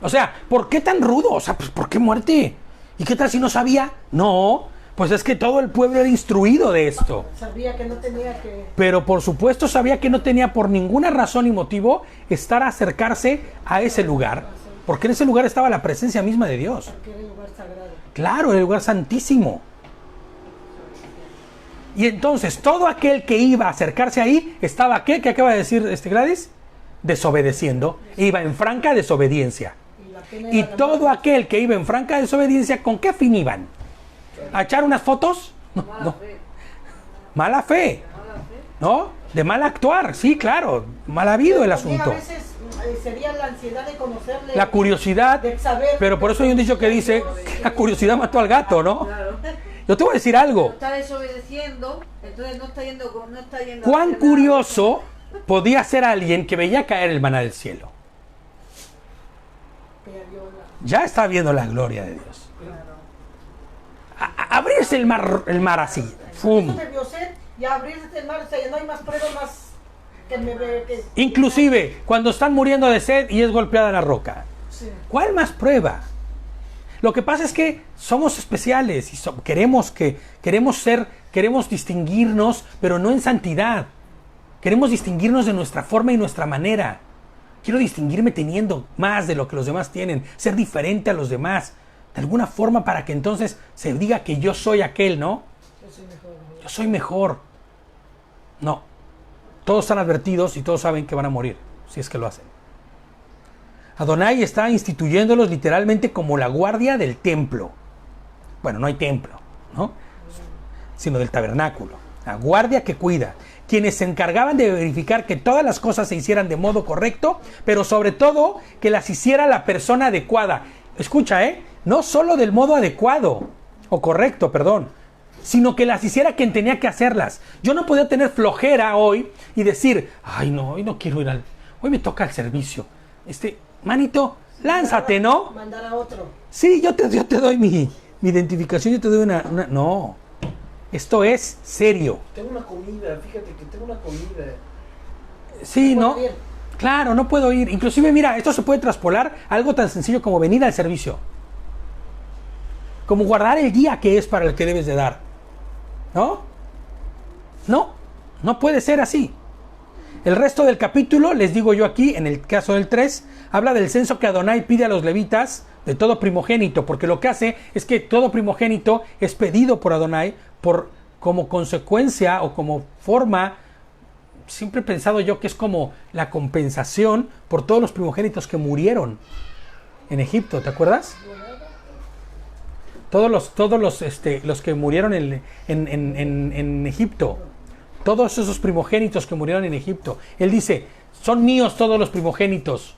Speaker 1: O sea, ¿por qué tan rudo? O sea, pues, ¿por qué muerte? ¿Y qué tal si no sabía? No, pues es que todo el pueblo era instruido de esto.
Speaker 2: Sabía que no tenía que...
Speaker 1: Pero por supuesto sabía que no tenía por ninguna razón y motivo estar a acercarse a ese lugar. Porque en ese lugar estaba la presencia misma de Dios.
Speaker 2: Porque era el lugar sagrado.
Speaker 1: Claro, el lugar santísimo. Y entonces todo aquel que iba a acercarse ahí estaba, ¿qué? ¿Qué acaba de decir Gladys? Desobedeciendo. Iba en franca desobediencia. Y todo aquel que iba en franca desobediencia, ¿con qué fin iban? ¿A echar unas fotos? No, no. Mala fe. ¿No? De mal actuar, sí, claro. Mal habido el asunto.
Speaker 2: A veces sería la ansiedad de conocerle.
Speaker 1: La curiosidad.
Speaker 2: De saber.
Speaker 1: Pero por eso hay un dicho que dice que la curiosidad mató al gato, ¿no?
Speaker 3: Claro.
Speaker 1: Yo te voy a decir algo.
Speaker 3: Está desobedeciendo, entonces no está yendo.
Speaker 1: ¿Cuán curioso podía ser alguien que veía caer el maná del cielo? Ya está viendo la gloria de Dios. Abrirse el mar así. ¡Fum!
Speaker 2: Y abrirse el mar, o sea, ya no hay más pruebas más que me ve.
Speaker 1: Inclusive cuando están muriendo de sed y es golpeada la roca.
Speaker 2: Sí.
Speaker 1: ¿Cuál más prueba? Lo que pasa es que somos especiales y queremos distinguirnos, pero no en santidad. Queremos distinguirnos de nuestra forma y nuestra manera. Quiero distinguirme teniendo más de lo que los demás tienen, ser diferente a los demás, de alguna forma para que entonces se diga que yo soy aquel, ¿no? Yo soy mejor. No. Todos están advertidos y todos saben que van a morir, si es que lo hacen. Adonai está instituyéndolos literalmente como la guardia del templo. Bueno, no hay templo, ¿no? Sino del tabernáculo. La guardia que cuida. Quienes se encargaban de verificar que todas las cosas se hicieran de modo correcto, pero sobre todo que las hiciera la persona adecuada. Escucha, no solo del modo adecuado, o correcto, perdón, sino que las hiciera quien tenía que hacerlas. Yo no podía tener flojera hoy y decir, ay no, hoy no quiero hoy me toca el servicio. Manito, lánzate, ¿no?
Speaker 2: Mandar a otro.
Speaker 1: Sí, yo te doy mi identificación, yo te doy una... No, esto es serio.
Speaker 4: Tengo una comida, fíjate que tengo una comida.
Speaker 1: Sí, ¿no? Claro, no puedo ir. Inclusive, mira, esto se puede traspolar a algo tan sencillo como venir al servicio. Como guardar el día que es para el que debes de dar. ¿No? No puede ser así. El resto del capítulo, les digo yo aquí, en el caso del 3, habla del censo que Adonai pide a los levitas de todo primogénito, porque lo que hace es que todo primogénito es pedido por Adonai como consecuencia o como forma, siempre he pensado yo que es como la compensación por todos los primogénitos que murieron en Egipto, ¿te acuerdas? Todos los que murieron en Egipto. Todos esos primogénitos que murieron en Egipto. Él dice, son míos todos los primogénitos.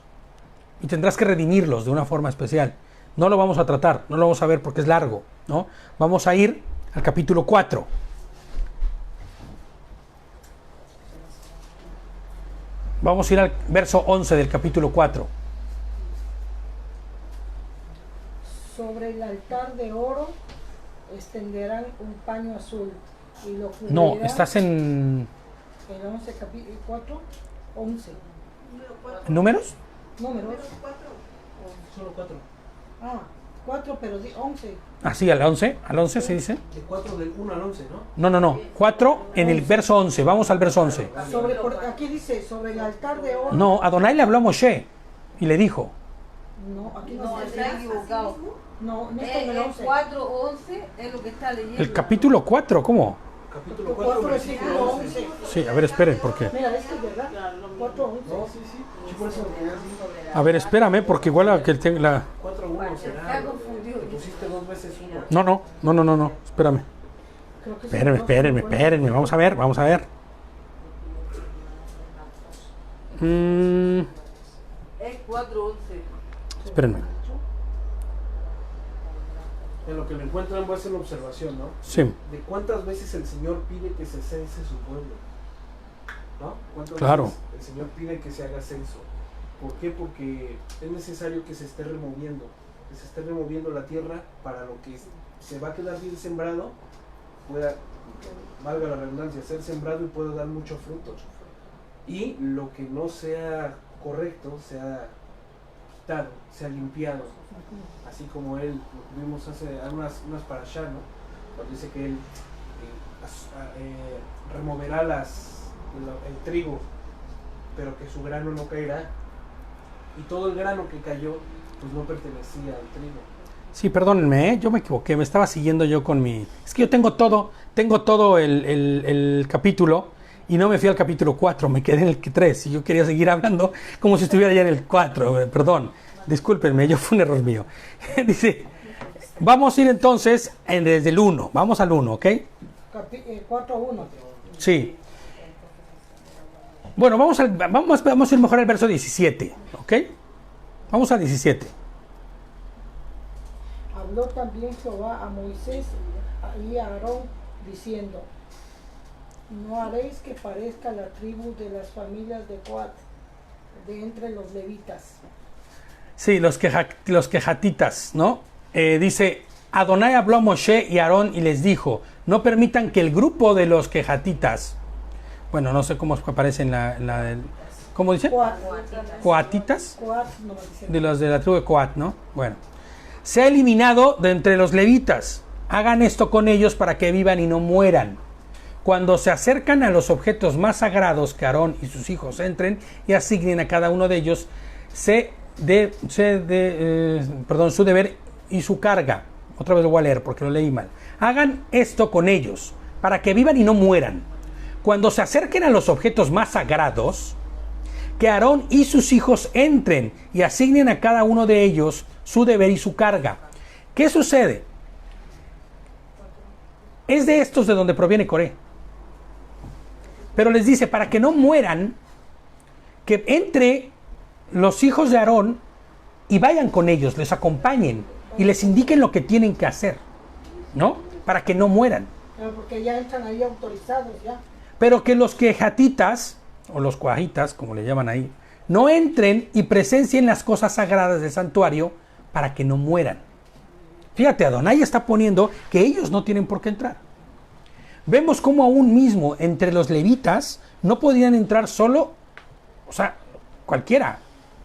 Speaker 1: Y tendrás que redimirlos de una forma especial. No lo vamos a tratar, no lo vamos a ver porque es largo, ¿no? Vamos a ir al capítulo 4. Vamos a ir al verso 11 del capítulo 4.
Speaker 2: Sobre el altar de oro extenderán un paño azul. Y lo
Speaker 1: no, estás en...
Speaker 2: El 11, capítulo 4, 11.
Speaker 1: ¿Números?
Speaker 2: Números.
Speaker 4: Solo 4.
Speaker 2: 4, pero 11.
Speaker 1: Ah, sí, al 11 se dice.
Speaker 4: De 4 del 1 al 11, ¿no?
Speaker 1: No. 4 en el verso 11. Vamos al verso 11.
Speaker 2: Aquí dice, sobre el altar de oro.
Speaker 1: No, Adonai le habló a Moshe y le dijo.
Speaker 2: No, aquí no,
Speaker 3: No, está equivocado.
Speaker 2: No está en el 11.
Speaker 3: 4:11 es lo que está leyendo.
Speaker 1: El capítulo 4, ¿cómo?
Speaker 4: Capítulo 4, versículo 11.
Speaker 1: Sí, a ver, esperen, porque...
Speaker 2: Mira, esto es verdad. 4, 11.
Speaker 4: No, sí. Yo por eso
Speaker 1: A ver, espérame, porque igual a que tenga la...
Speaker 4: 4, 1 será.
Speaker 3: Está confundido.
Speaker 4: Te pusiste 2 veces 1.
Speaker 1: No, espérame. Espérenme, vamos a ver.
Speaker 3: Es 4:11.
Speaker 1: Espérenme.
Speaker 4: En lo que lo encuentran voy a hacer una observación, ¿no?
Speaker 1: Sí,
Speaker 4: De cuántas veces el Señor pide que se cense su pueblo, ¿no? ¿Cuántas
Speaker 1: Claro.
Speaker 4: veces el Señor pide que se haga censo? ¿Por qué? Porque es necesario que se esté removiendo la tierra para lo que se va a quedar bien sembrado, pueda, valga la redundancia, ser sembrado y pueda dar mucho fruto. Y lo que no sea correcto sea quitado, sea limpiado. Así como él, lo que vimos hace unas parashá, ¿no? Cuando dice que él removerá el trigo, pero que su grano no caerá. Y todo el grano que cayó, pues no pertenecía al trigo.
Speaker 1: Sí, perdónenme, yo me equivoqué, me estaba siguiendo yo con mi... Es que yo tengo todo el capítulo y no me fui al capítulo 4, me quedé en el 3 y yo quería seguir hablando como si estuviera ya en el 4, perdón, discúlpenme, fue un error mío. Dice, vamos a ir entonces desde el 1, vamos al 1, ¿ok?
Speaker 2: 4:1.
Speaker 1: Sí. Bueno, vamos a ir mejor al verso 17, ¿ok? Vamos al 17.
Speaker 2: Habló también Jehová a Moisés y a Aarón, diciendo: no haréis que parezca la tribu de las familias de Coat, de entre los levitas.
Speaker 1: Sí, los quejatitas, ¿no? Dice, Adonai habló a Moshe y a Aarón y les dijo, no permitan que el grupo de los quejatitas, bueno, no sé cómo aparece en la ¿cómo dice? Coatitas.
Speaker 2: Coat, no, dice.
Speaker 1: De los de la tribu de Coat, ¿no? Bueno. Se ha eliminado de entre los levitas. Hagan esto con ellos para que vivan y no mueran. Cuando se acercan a los objetos más sagrados, que Aarón y sus hijos entren y asignen a cada uno de ellos su deber y su carga. Otra vez lo voy a leer porque lo leí mal. Hagan esto con ellos para que vivan y no mueran. Cuando se acerquen a los objetos más sagrados, que Aarón y sus hijos entren y asignen a cada uno de ellos su deber y su carga. ¿Qué sucede? Es de estos de donde proviene Coré. Pero les dice, para que no mueran, que entre los hijos de Aarón y vayan con ellos, les acompañen y les indiquen lo que tienen que hacer, ¿no? Para que no mueran.
Speaker 2: Porque ya entran ahí autorizados ya.
Speaker 1: Pero que los quejatitas, o los coajitas, como le llaman ahí, no entren y presencien las cosas sagradas del santuario para que no mueran. Fíjate, Adonai está poniendo que ellos no tienen por qué entrar. Vemos cómo aún mismo entre los levitas no podían entrar solo, o sea, cualquiera.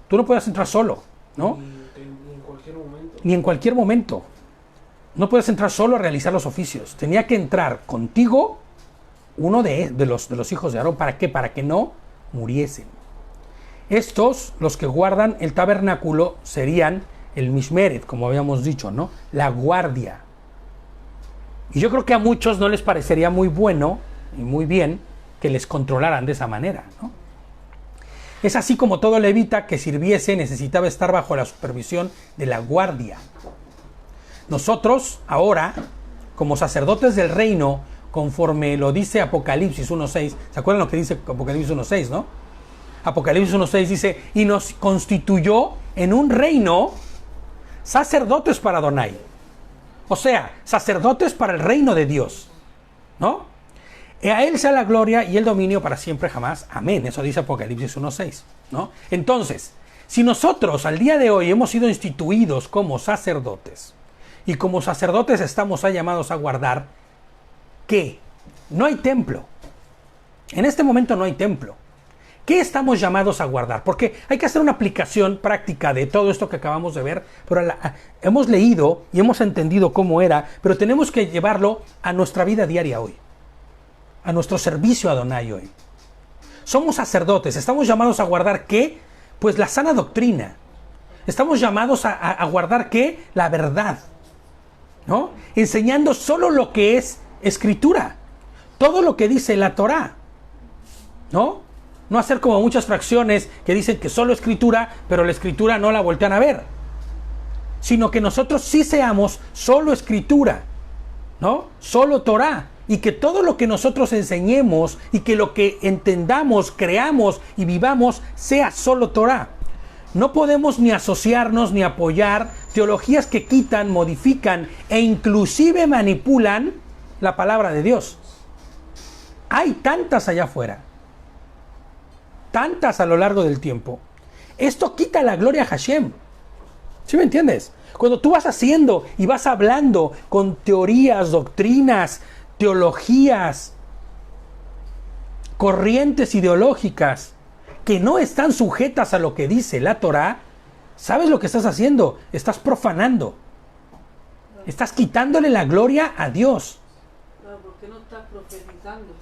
Speaker 1: Tú no puedes entrar solo, ¿no?
Speaker 4: Ni en cualquier momento.
Speaker 1: Ni en cualquier momento. No puedes entrar solo a realizar los oficios. Tenía que entrar contigo uno de los hijos de Aarón. ¿Para qué? Para que no muriesen. Estos, los que guardan el tabernáculo, serían el Mishmeret, como habíamos dicho, ¿no? La guardia. Y yo creo que a muchos no les parecería muy bueno y muy bien que les controlaran de esa manera, ¿no? Es así como todo levita que sirviese necesitaba estar bajo la supervisión de la guardia. Nosotros, ahora, como sacerdotes del reino, conforme lo dice Apocalipsis 1.6, ¿se acuerdan lo que dice Apocalipsis 1.6, no? Apocalipsis 1.6 dice, y nos constituyó en un reino sacerdotes para Adonai. O sea, sacerdotes para el reino de Dios, ¿no? Y a él sea la gloria y el dominio para siempre jamás. Amén. Eso dice Apocalipsis 1.6, ¿no? Entonces, si nosotros al día de hoy hemos sido instituidos como sacerdotes, y como sacerdotes estamos llamados a guardar, ¿qué? No hay templo. En este momento no hay templo. ¿Qué estamos llamados a guardar? Porque hay que hacer una aplicación práctica de todo esto que acabamos de ver, pero hemos leído y hemos entendido cómo era, pero tenemos que llevarlo a nuestra vida diaria hoy, a nuestro servicio a Adonai hoy. Somos sacerdotes, estamos llamados a guardar ¿qué? Pues la sana doctrina. Estamos llamados a guardar ¿qué? La verdad, ¿no? Enseñando solo lo que es escritura, todo lo que dice la Torá, ¿no? No hacer como muchas fracciones que dicen que solo escritura, pero la escritura no la voltean a ver. Sino que nosotros sí seamos solo escritura, ¿no? Solo Torá. Y que todo lo que nosotros enseñemos y que lo que entendamos, creamos y vivamos sea solo Torá. No podemos ni asociarnos ni apoyar teologías que quitan, modifican e inclusive manipulan la palabra de Dios. Hay tantas allá afuera. Tantas a lo largo del tiempo. Esto quita la gloria a Hashem. ¿Sí me entiendes? Cuando tú vas haciendo y vas hablando con teorías, doctrinas, teologías, corrientes ideológicas que no están sujetas a lo que dice la Torá, ¿sabes lo que estás haciendo? Estás profanando. Estás quitándole la gloria a Dios.
Speaker 3: Claro, ¿por qué no estás profetizando?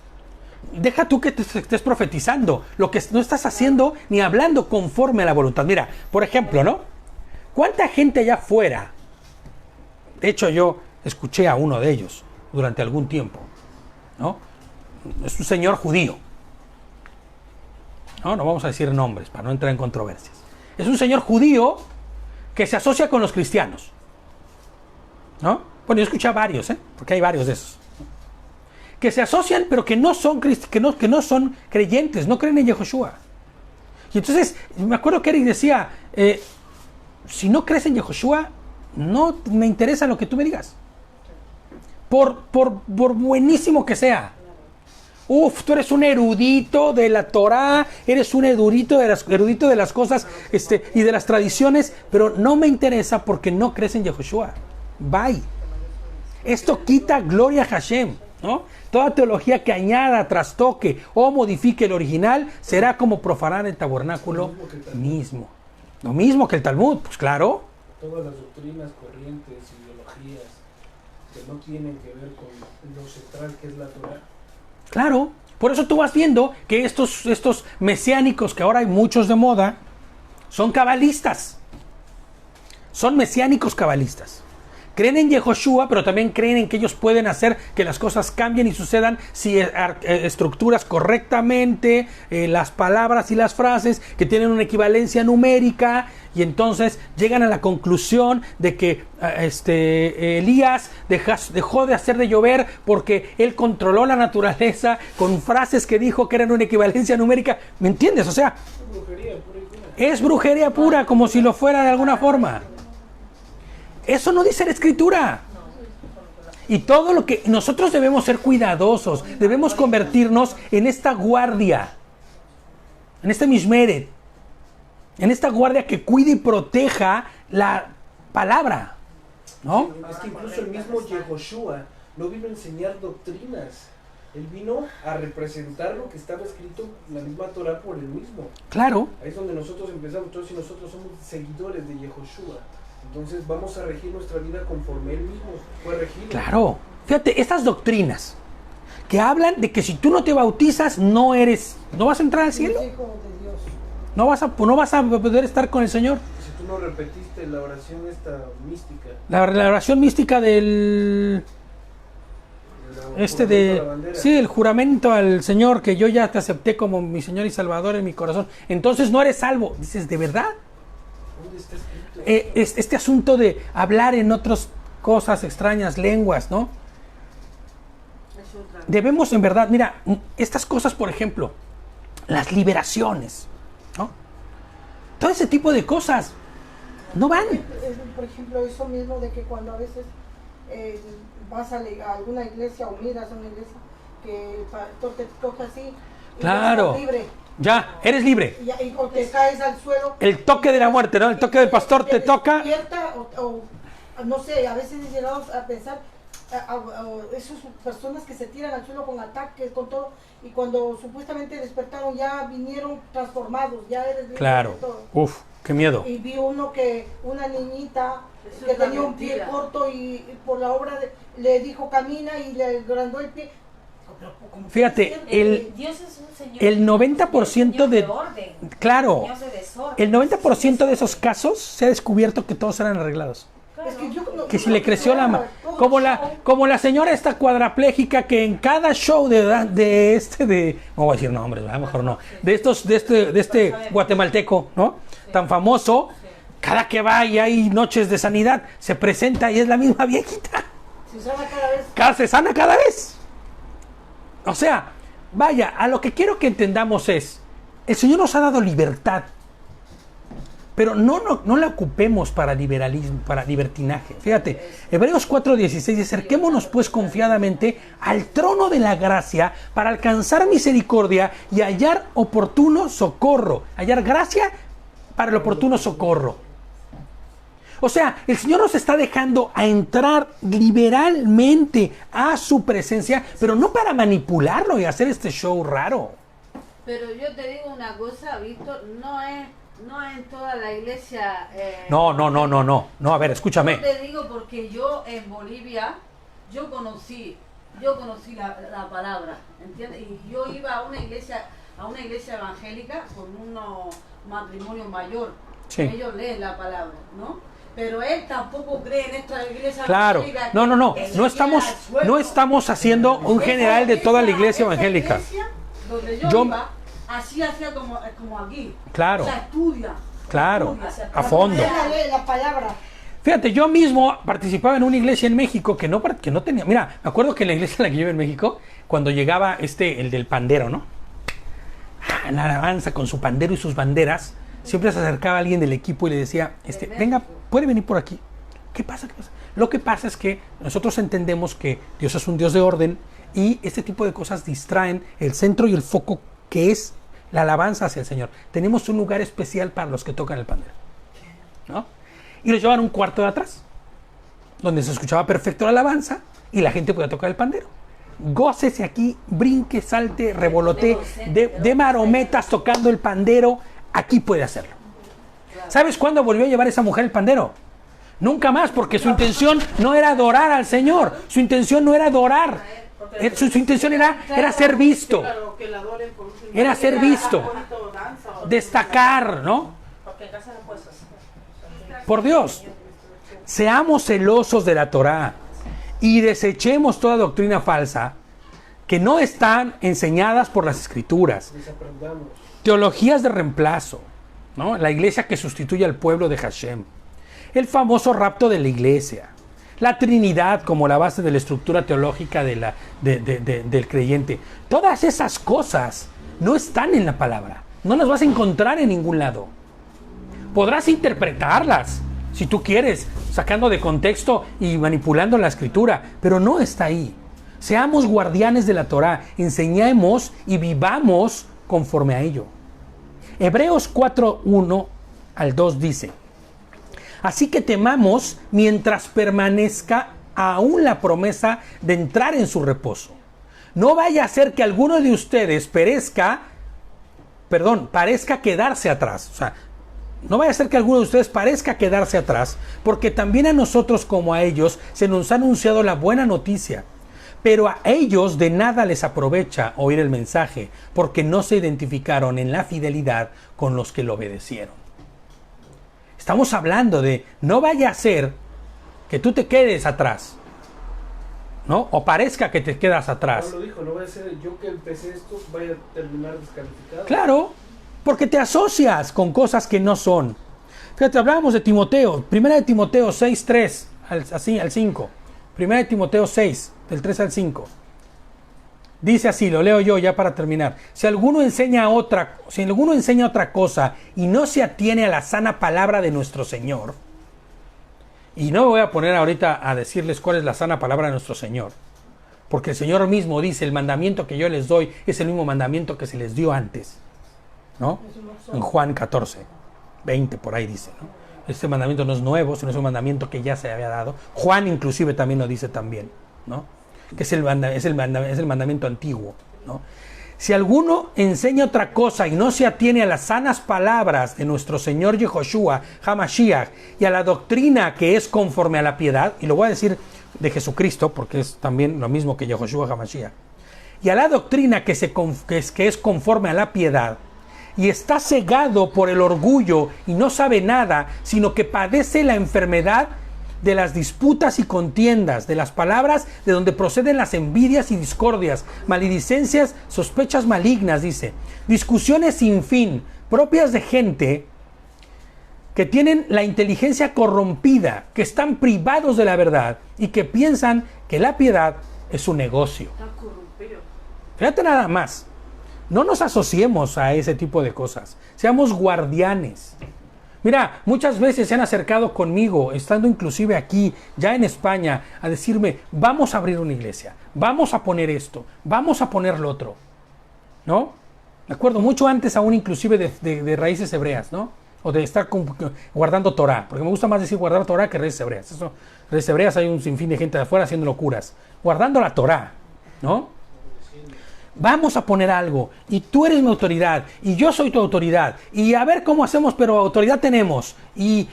Speaker 1: Deja tú que te estés profetizando. Lo que no estás haciendo ni hablando conforme a la voluntad. Mira, por ejemplo, ¿no? ¿Cuánta gente allá afuera? De hecho, yo escuché a uno de ellos durante algún tiempo, ¿no? Es un señor judío. No vamos a decir nombres para no entrar en controversias. Es un señor judío que se asocia con los cristianos, ¿no? Bueno, yo escuché a varios, porque hay varios de esos, que se asocian, pero que no son creyentes, no creen en Yehoshua. Y entonces, me acuerdo que Eric decía, si no crees en Yehoshua, no me interesa lo que tú me digas. Por buenísimo que sea. Tú eres un erudito de la Torá, eres un erudito de las cosas y de las tradiciones, pero no me interesa porque no crees en Yehoshua. Bye. Esto quita gloria a Hashem, ¿no? Toda teología que añada, trastoque o modifique el original será como profanar el tabernáculo mismo. Lo mismo que el Talmud, pues claro.
Speaker 4: Todas las doctrinas, corrientes, ideologías que no tienen que ver con lo central que es la Torá.
Speaker 1: Claro, por eso tú vas viendo que estos mesiánicos, que ahora hay muchos de moda, son cabalistas. Son mesiánicos cabalistas. Creen en Yehoshua, pero también creen en que ellos pueden hacer que las cosas cambien y sucedan si estructuras correctamente las palabras y las frases que tienen una equivalencia numérica, y entonces llegan a la conclusión de que Elías dejó de hacer de llover porque él controló la naturaleza con frases que dijo que eran una equivalencia numérica. ¿Me entiendes? O sea, es brujería pura, como si lo fuera de alguna forma. Eso no dice la Escritura. Y todo lo que nosotros debemos ser cuidadosos, debemos convertirnos en esta guardia, en este mishmeret, en esta guardia que cuide y proteja la palabra, ¿no?
Speaker 4: Es que incluso el mismo Yehoshua no vino a enseñar doctrinas. Él vino a representar lo que estaba escrito en la misma Torah por él mismo.
Speaker 1: Claro.
Speaker 4: Ahí es donde nosotros empezamos. Entonces, si nosotros somos seguidores de Yehoshua, entonces vamos a regir nuestra vida conforme él mismo fue regido.
Speaker 1: Claro. Fíjate, estas doctrinas que hablan de que si tú no te bautizas, no vas a entrar al cielo. No vas a poder estar con el Señor.
Speaker 4: Si tú no repetiste la oración esta mística.
Speaker 1: La oración mística del... Sí, el juramento al Señor, que yo ya te acepté como mi Señor y Salvador en mi corazón. Entonces no eres salvo. Dices, ¿de verdad?
Speaker 4: ¿Dónde está escrito?
Speaker 1: Este asunto de hablar en otras cosas extrañas, lenguas, ¿no? Debemos, en verdad, mira, estas cosas, por ejemplo, las liberaciones, ¿no? Todo ese tipo de cosas no van.
Speaker 2: Por ejemplo, eso mismo de que cuando a veces vas a alguna iglesia o miras a una iglesia que el pastor te toca así, y
Speaker 1: claro,
Speaker 2: estás libre.
Speaker 1: Ya, eres libre.
Speaker 2: O te caes al suelo.
Speaker 1: El toque de la muerte, ¿no? El toque del pastor te toca.
Speaker 2: O no sé, a veces llegamos a pensar esas personas que se tiran al suelo con ataques, con todo, y cuando supuestamente despertaron ya vinieron transformados, ya eres libre.
Speaker 1: Claro.
Speaker 2: De todo.
Speaker 1: Uf, qué miedo.
Speaker 2: Y vi una niñita
Speaker 3: Eso
Speaker 2: que
Speaker 3: es la
Speaker 2: tenía un pie
Speaker 3: mentira.
Speaker 2: corto y por la obra le dijo camina y le agrandó el pie.
Speaker 1: Fíjate,
Speaker 5: Dios es un señor,
Speaker 1: el 90% de...
Speaker 5: orden.
Speaker 1: Claro,
Speaker 5: Dios de desorden.
Speaker 1: el 90% de esos casos se ha descubierto que todos eran arreglados.
Speaker 2: Es que,
Speaker 1: Que si le creció la mano, como la señora esta cuadraplégica que en cada show no voy a decir nombres, a lo mejor no, de este guatemalteco, ¿no? Tan famoso, cada que va y hay noches de sanidad, se presenta y es la misma viejita. Se sana cada vez. O sea, vaya, a lo que quiero que entendamos es, el Señor nos ha dado libertad, pero no la ocupemos para liberalismo, para libertinaje. Fíjate, Hebreos 4:16 dice, acerquémonos pues confiadamente al trono de la gracia para alcanzar misericordia y hallar oportuno socorro. Hallar gracia para el oportuno socorro. O sea, el Señor nos está dejando a entrar liberalmente a su presencia, pero no para manipularlo y hacer este show raro.
Speaker 3: Pero yo te digo una cosa, Víctor, no es en toda la iglesia.
Speaker 1: No, a ver, escúchame.
Speaker 3: Yo te digo porque yo en Bolivia, yo conocí la palabra, ¿entiendes? Y yo iba a una iglesia evangélica con unos matrimonios mayor.
Speaker 1: Sí.
Speaker 3: Ellos leen la palabra, ¿no? Pero él tampoco cree en esta iglesia
Speaker 1: Claro,
Speaker 3: evangélica.
Speaker 1: no estamos haciendo un general de toda la iglesia evangélica.
Speaker 3: Donde yo iba, así hacía como aquí.
Speaker 1: Claro.
Speaker 3: O sea, estudia.
Speaker 1: Claro, a fondo.
Speaker 2: La palabra.
Speaker 1: Fíjate, yo mismo participaba en una iglesia en México que no tenía... Mira, me acuerdo que en la iglesia en la que yo iba en México, cuando llegaba el del pandero, ¿no? La alabanza con su pandero y sus banderas, siempre se acercaba alguien del equipo y le decía, venga, ¿puede venir por aquí? ¿Qué pasa? Lo que pasa es que nosotros entendemos que Dios es un Dios de orden y este tipo de cosas distraen el centro y el foco que es la alabanza hacia el Señor. Tenemos un lugar especial para los que tocan el pandero, ¿no? Y los llevaban a un cuarto de atrás, donde se escuchaba perfecto la alabanza y la gente podía tocar el pandero. Gócese aquí, brinque, salte, revolotee, de marometas tocando el pandero, aquí puede hacerlo. ¿Sabes cuándo volvió a llevar esa mujer el pandero? Nunca más, porque su intención no era adorar al Señor, su intención no era adorar, su intención era ser visto, era ser visto, destacar, ¿no? Por Dios, seamos celosos de la Torá y desechemos toda doctrina falsa que no están enseñadas por las Escrituras. Teologías de reemplazo, ¿no? La iglesia que sustituye al pueblo de Hashem. El famoso rapto de la iglesia. La Trinidad como la base de la estructura teológica del creyente. Todas esas cosas no están en la palabra. No las vas a encontrar en ningún lado. Podrás interpretarlas, si tú quieres, sacando de contexto y manipulando la escritura, pero no está ahí. Seamos guardianes de la Torá, enseñemos y vivamos conforme a ello. Hebreos 4:1 al 2 dice: así que temamos mientras permanezca aún la promesa de entrar en su reposo. No vaya a ser que alguno de ustedes parezca quedarse atrás. O sea, no vaya a ser que alguno de ustedes parezca quedarse atrás, porque también a nosotros como a ellos se nos ha anunciado la buena noticia. Pero a ellos de nada les aprovecha oír el mensaje, porque no se identificaron en la fidelidad con los que lo obedecieron. Estamos hablando de no vaya a ser que tú te quedes atrás, ¿no? O parezca que te quedas atrás.
Speaker 4: Pablo dijo, no vaya a ser yo que empecé esto, vaya a terminar descalificado.
Speaker 1: Claro, porque te asocias con cosas que no son. Fíjate, hablábamos de Timoteo, 1 Timoteo 6:3 al 5. 1 Timoteo 6, del 3 al 5. Dice así, lo leo yo ya para terminar. Si alguno enseña otra cosa y no se atiene a la sana palabra de nuestro Señor, y no me voy a poner ahorita a decirles cuál es la sana palabra de nuestro Señor, porque el Señor mismo dice, el mandamiento que yo les doy es el mismo mandamiento que se les dio antes, ¿no? En Juan 14, 20 por ahí dice, ¿no? Este mandamiento no es nuevo, sino es un mandamiento que ya se había dado. Juan inclusive también lo dice también, ¿no? Que es el mandamiento antiguo, ¿no? Si alguno enseña otra cosa y no se atiene a las sanas palabras de nuestro Señor Yehoshua, Hamashiach, y a la doctrina que es conforme a la piedad, y lo voy a decir de Jesucristo, porque es también lo mismo que Yehoshua, Hamashiach, y a la doctrina que es conforme a la piedad, y está cegado por el orgullo y no sabe nada, sino que padece la enfermedad de las disputas y contiendas, de las palabras de donde proceden las envidias y discordias, maledicencias, sospechas malignas, dice, discusiones sin fin, propias de gente que tienen la inteligencia corrompida, que están privados de la verdad y que piensan que la piedad es un negocio. Fíjate nada más. No nos asociemos a ese tipo de cosas. Seamos guardianes. Mira, muchas veces se han acercado conmigo, estando inclusive aquí, ya en España, a decirme, vamos a abrir una iglesia, vamos a poner esto, vamos a poner lo otro, ¿no? Me acuerdo mucho antes aún inclusive de Raíces Hebreas, ¿no? o de estar guardando Torah, porque me gusta más decir guardar Torah que redes hebreas. Eso, redes hebreas hay un sinfín de gente de afuera haciendo locuras. Guardando la Torah, ¿no? Vamos a poner algo, y tú eres mi autoridad, y yo soy tu autoridad, y a ver cómo hacemos, pero autoridad tenemos, y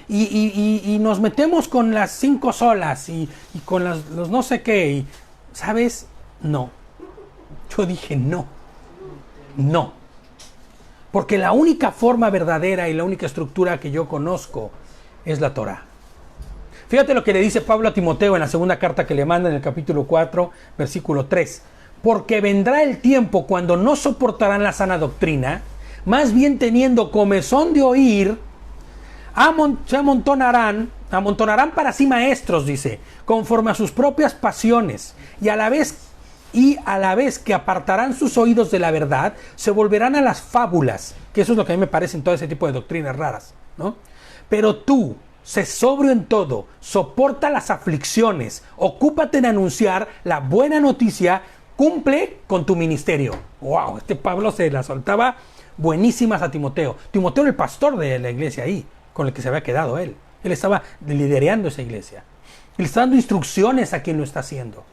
Speaker 1: nos metemos con las 5 solas, y con los no sé qué, y, ¿sabes? No. Yo dije no. Porque la única forma verdadera y la única estructura que yo conozco es la Torah. Fíjate lo que le dice Pablo a Timoteo en la segunda carta que le manda en el capítulo 4, versículo 3. Porque vendrá el tiempo cuando no soportarán la sana doctrina, más bien teniendo comezón de oír, se amontonarán para sí maestros, dice, conforme a sus propias pasiones, y a la vez que apartarán sus oídos de la verdad, se volverán a las fábulas, que eso es lo que a mí me parece en todo ese tipo de doctrinas raras, ¿no? Pero tú, sé sobrio en todo, soporta las aflicciones, ocúpate en anunciar la buena noticia, cumple con tu ministerio. ¡Wow! Este Pablo se la soltaba buenísimas a Timoteo. Timoteo era el pastor de la iglesia ahí, con el que se había quedado él. Él estaba liderando esa iglesia. Él está dando instrucciones a quien lo está haciendo.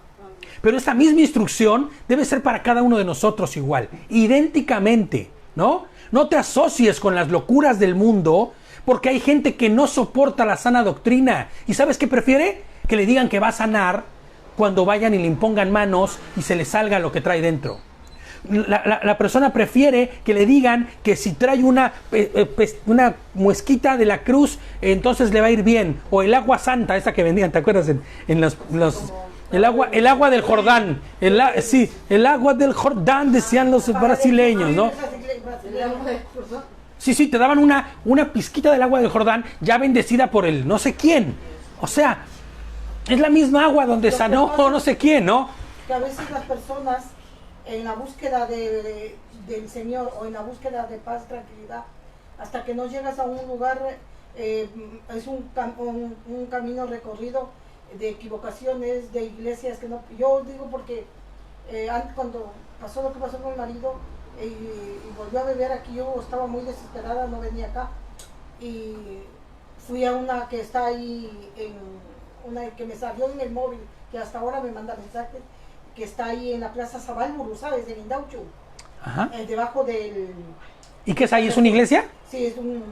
Speaker 1: Pero esa misma instrucción debe ser para cada uno de nosotros igual, idénticamente, ¿no? No te asocies con las locuras del mundo, porque hay gente que no soporta la sana doctrina. ¿Y sabes qué prefiere? Que le digan que va a sanar cuando vayan y le impongan manos y se le salga lo que trae dentro. La persona prefiere que le digan que si trae una muesquita de la cruz, entonces le va a ir bien. O el agua santa, esa que vendían, ¿te acuerdas? El agua del Jordán. El agua del Jordán, decían los brasileños, ¿no? Sí, te daban una pizquita del agua del Jordán ya bendecida por el no sé quién. O sea, es la misma agua donde sanó no sé quién, ¿no?
Speaker 2: Que a veces las personas en la búsqueda del Señor o en la búsqueda de paz, tranquilidad, hasta que no llegas a un lugar, es un camino recorrido de equivocaciones, de iglesias que no... Yo digo porque antes cuando pasó lo que pasó con mi marido y volvió a beber aquí, yo estaba muy desesperada, no venía acá, y fui a una que está ahí una que me salió en el móvil, que hasta ahora me manda mensajes, que está ahí en la Plaza Zabalburu, ¿sabes? En Indauchu.
Speaker 1: Ajá.
Speaker 2: Debajo del...
Speaker 1: ¿Y qué es ahí? ¿Es una iglesia?
Speaker 2: Sí, es un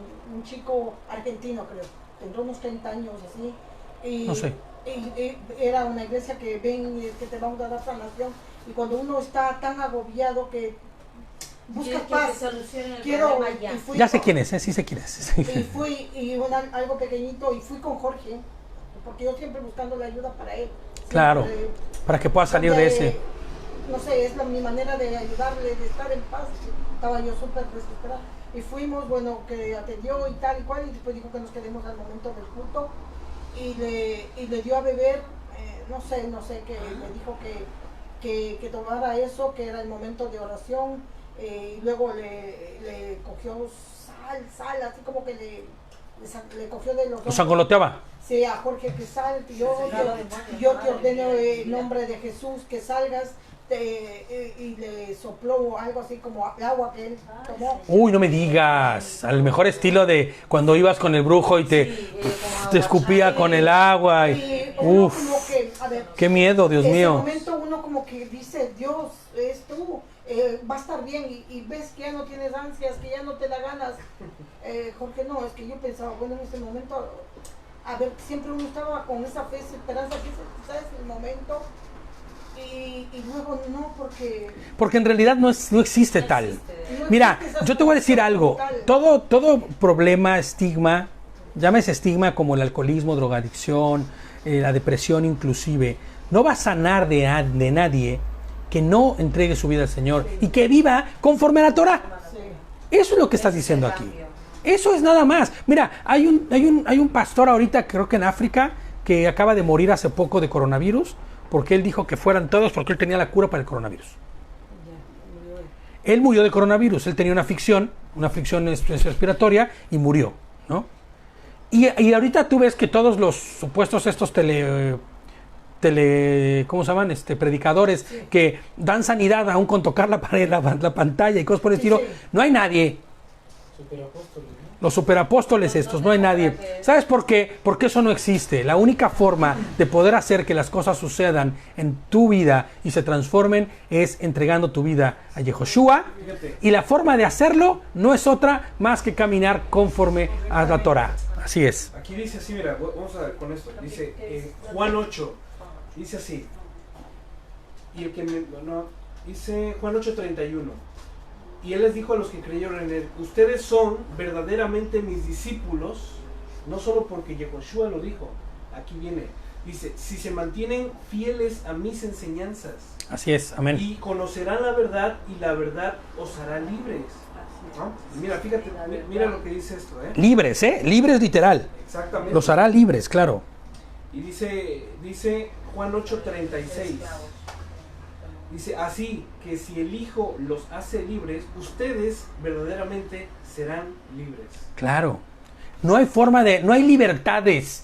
Speaker 2: chico argentino, creo. Tendrá unos 30 años, así. Y,
Speaker 1: no sé.
Speaker 2: Y era una iglesia que ven, que te vamos a dar sanación. Y cuando uno está tan agobiado que busca paz, quiero...
Speaker 1: Ya sé quién es, sí sé quién es.
Speaker 2: Y fui, algo pequeñito, y fui con Jorge, porque yo siempre buscando la ayuda para él.
Speaker 1: Claro,
Speaker 2: siempre,
Speaker 1: para que pueda salir de ese.
Speaker 2: No sé, es mi manera de ayudarle, de estar en paz. Estaba yo súper desesperada. Y fuimos, bueno, que atendió y tal y cual, y después dijo que nos quedemos al momento del culto. Y le dio a beber, no sé, que le dijo que tomara eso, que era el momento de oración. Y luego le cogió sal, así como que le cogió de los...
Speaker 1: ¿Lo sangoloteaba?
Speaker 2: Sí, a Jorge que salte, yo te ordeno en nombre de Jesús que salgas, y le sopló algo así como el agua que él tomó.
Speaker 1: Uy, no me digas, al mejor estilo de cuando ibas con el brujo y te escupía con el agua. Uf, qué miedo, Dios mío.
Speaker 2: En ese momento uno como que dice, Dios, es tú, va a estar bien, y ves que ya no tienes ansias, que ya no te da ganas. Jorge, no, es que yo pensaba, bueno, en ese momento... A ver, siempre uno estaba con esa fe, esa esperanza, que quizás es el momento, y luego no, porque...
Speaker 1: en realidad no existe tal. Mira, yo te voy a decir algo. Todo problema, estigma, llámese estigma como el alcoholismo, drogadicción, la depresión inclusive, no va a sanar de nadie que no entregue su vida al Señor y que viva conforme a la Torah. Eso es lo que estás diciendo aquí. Eso es nada más. Mira, hay un pastor ahorita, creo que en África, que acaba de morir hace poco de coronavirus, porque él dijo que fueran todos porque él tenía la cura para el coronavirus. Él murió de coronavirus, él tenía una aflicción respiratoria y murió, ¿no? Y ahorita tú ves que todos los supuestos estos ¿cómo se llaman? Predicadores, sí, que dan sanidad aún con tocar la pared, la pantalla y cosas por el estilo, sí. No hay nadie.
Speaker 4: Superapóstoles, ¿no?
Speaker 1: Los superapóstoles estos, no hay nadie. ¿Sabes por qué? Porque eso no existe. La única forma de poder hacer que las cosas sucedan en tu vida y se transformen es entregando tu vida a Yehoshua. Y la forma de hacerlo no es otra más que caminar conforme a la Torah. Así es.
Speaker 4: Aquí dice así, mira, vamos a ver con esto. Dice Juan 8, dice así. Y el que dice Juan 8:31. Y él les dijo a los que creyeron en él: ustedes son verdaderamente mis discípulos, no solo porque Yehoshua lo dijo. Aquí viene, dice, si se mantienen fieles a mis enseñanzas.
Speaker 1: Así es, amén.
Speaker 4: Y conocerán la verdad y la verdad os hará libres. ¿No? Mira, fíjate, mira lo que dice esto,
Speaker 1: Libres, libres literal.
Speaker 4: Exactamente.
Speaker 1: Los hará libres, claro.
Speaker 4: Y dice Juan 8:36. Dice, así que si el Hijo los hace libres, ustedes verdaderamente serán libres.
Speaker 1: Claro. No hay forma de, no hay libertades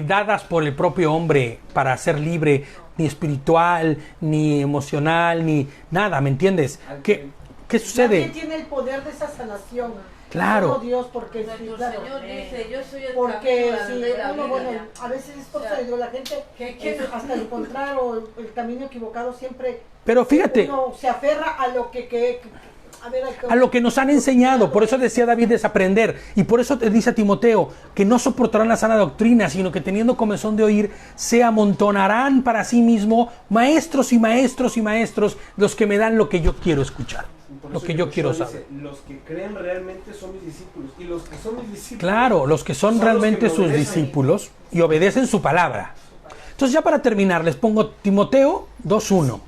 Speaker 1: dadas por el propio hombre para ser libre, ni espiritual, ni emocional, ni nada, ¿me entiendes? ¿Qué sucede?
Speaker 2: Nadie tiene el poder de esa sanación.
Speaker 1: Claro.
Speaker 2: Solo Dios, porque
Speaker 3: Nuestro
Speaker 2: claro,
Speaker 3: Señor dice, yo soy el
Speaker 2: porque
Speaker 3: camino, la
Speaker 2: si
Speaker 3: verdad y la
Speaker 2: uno,
Speaker 3: vida.
Speaker 2: bueno, a veces es por la gente
Speaker 3: que
Speaker 2: hasta encontrar o el camino equivocado siempre.
Speaker 1: Pero fíjate,
Speaker 2: Uno se aferra a lo que
Speaker 1: a lo que nos han enseñado. Por eso decía David, desaprender. Y por eso te dice a Timoteo que no soportarán la sana doctrina, sino que teniendo comezón de oír, se amontonarán para sí mismo maestros y maestros y maestros, los que me dan lo que yo quiero escuchar, lo que yo quiero saber.
Speaker 4: Los que creen realmente son mis discípulos. Y los que son mis discípulos.
Speaker 1: Claro, los que son realmente sus discípulos y obedecen su palabra. Entonces, ya para terminar, les pongo Timoteo 2:1.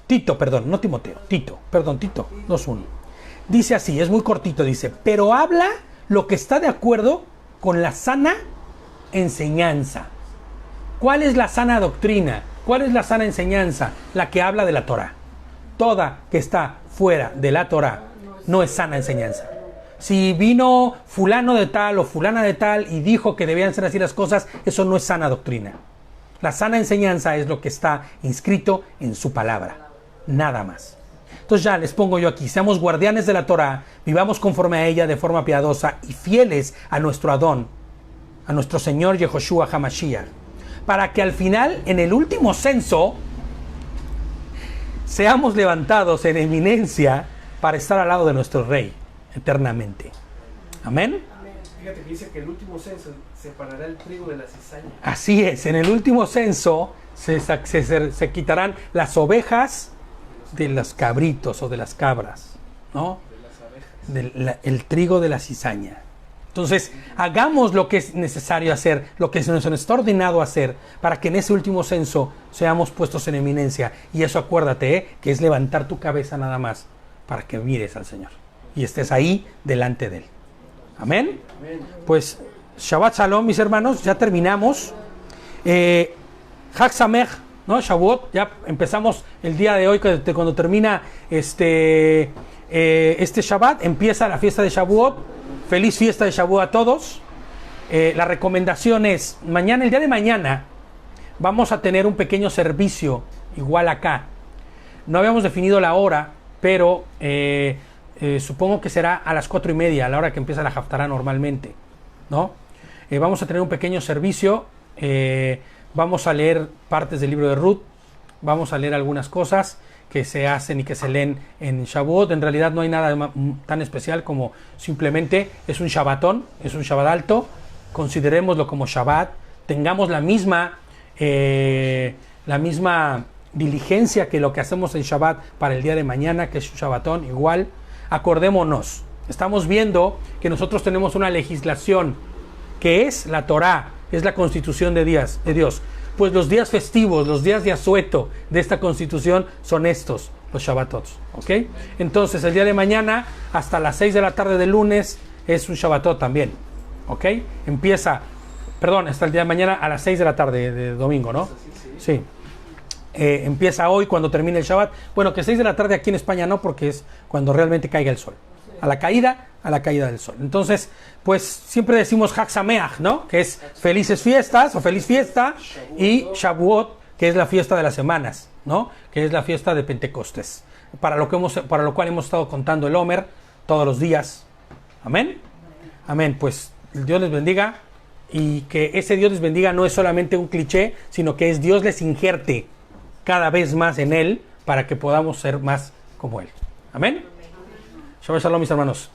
Speaker 1: Tito 2:1. Dice así, es muy cortito, dice, pero habla lo que está de acuerdo con la sana enseñanza. ¿Cuál es la sana doctrina? ¿Cuál es la sana enseñanza? La que habla de la Torah. Toda que está fuera de la Torah no es sana enseñanza. Si vino fulano de tal o fulana de tal y dijo que debían ser así las cosas, eso no es sana doctrina. La sana enseñanza es lo que está inscrito en su palabra. Nada más. Entonces ya les pongo yo aquí, seamos guardianes de la Torah, vivamos conforme a ella de forma piadosa y fieles a nuestro Adón, a nuestro Señor Yehoshua HaMashiach, para que al final, en el último censo, seamos levantados en eminencia para estar al lado de nuestro Rey eternamente. Amén.
Speaker 4: Fíjate que dice que el último censo separará el trigo de la cizaña.
Speaker 1: Así es, en el último censo se quitarán las ovejas de los cabritos o de las cabras, ¿no? El trigo de la cizaña. Entonces, hagamos lo que es necesario hacer, lo que se nos está ordenado hacer, para que en ese último censo seamos puestos en eminencia. Y eso, acuérdate, que es levantar tu cabeza nada más para que mires al Señor y estés ahí delante de Él. Amén. Pues, Shabbat Shalom, mis hermanos, ya terminamos. Chag Sameach, ¿no? Shavuot, ya empezamos el día de hoy, cuando termina este Shabbat, empieza la fiesta de Shavuot. Feliz fiesta de Shavuot a todos. La recomendación es, el día de mañana, vamos a tener un pequeño servicio, igual acá. No habíamos definido la hora, pero supongo que será a las 4:30, a la hora que empieza la Haftará normalmente, ¿no? Vamos a tener un pequeño servicio. Vamos a leer partes del libro de Ruth, vamos a leer algunas cosas que se hacen y que se leen en Shavuot. En realidad no hay nada tan especial como simplemente es un Shabbatón, es un Shabbat alto, considerémoslo como Shabbat, tengamos la misma diligencia que lo que hacemos en Shabbat para el día de mañana, que es un Shabbatón igual. Acordémonos, estamos viendo que nosotros tenemos una legislación que es la Torah, es la constitución de Dios. Pues los días festivos, los días de asueto de esta constitución son estos, los Shabbatots, ¿ok? Entonces el día de mañana hasta las 6 de la tarde del lunes es un Shabbatot también, ¿ok? Hasta el día de mañana a las 6 de la tarde de domingo, ¿no? Sí. Empieza hoy cuando termine el Shabbat. Bueno, que 6 de la tarde aquí en España no, porque es cuando realmente caiga el sol. A la caída del sol. Entonces, pues siempre decimos Chag Sameach, ¿no? Que es felices fiestas o feliz fiesta, y Shavuot, que es la fiesta de las semanas, ¿no? Que es la fiesta de Pentecostés. Para lo cual hemos estado contando el Omer todos los días, Amén. Amén. Pues Dios les bendiga y que ese Dios les bendiga no es solamente un cliché, sino que es Dios les injerte cada vez más en Él para que podamos ser más como Él. Amén. Shabbat shalom, mis hermanos.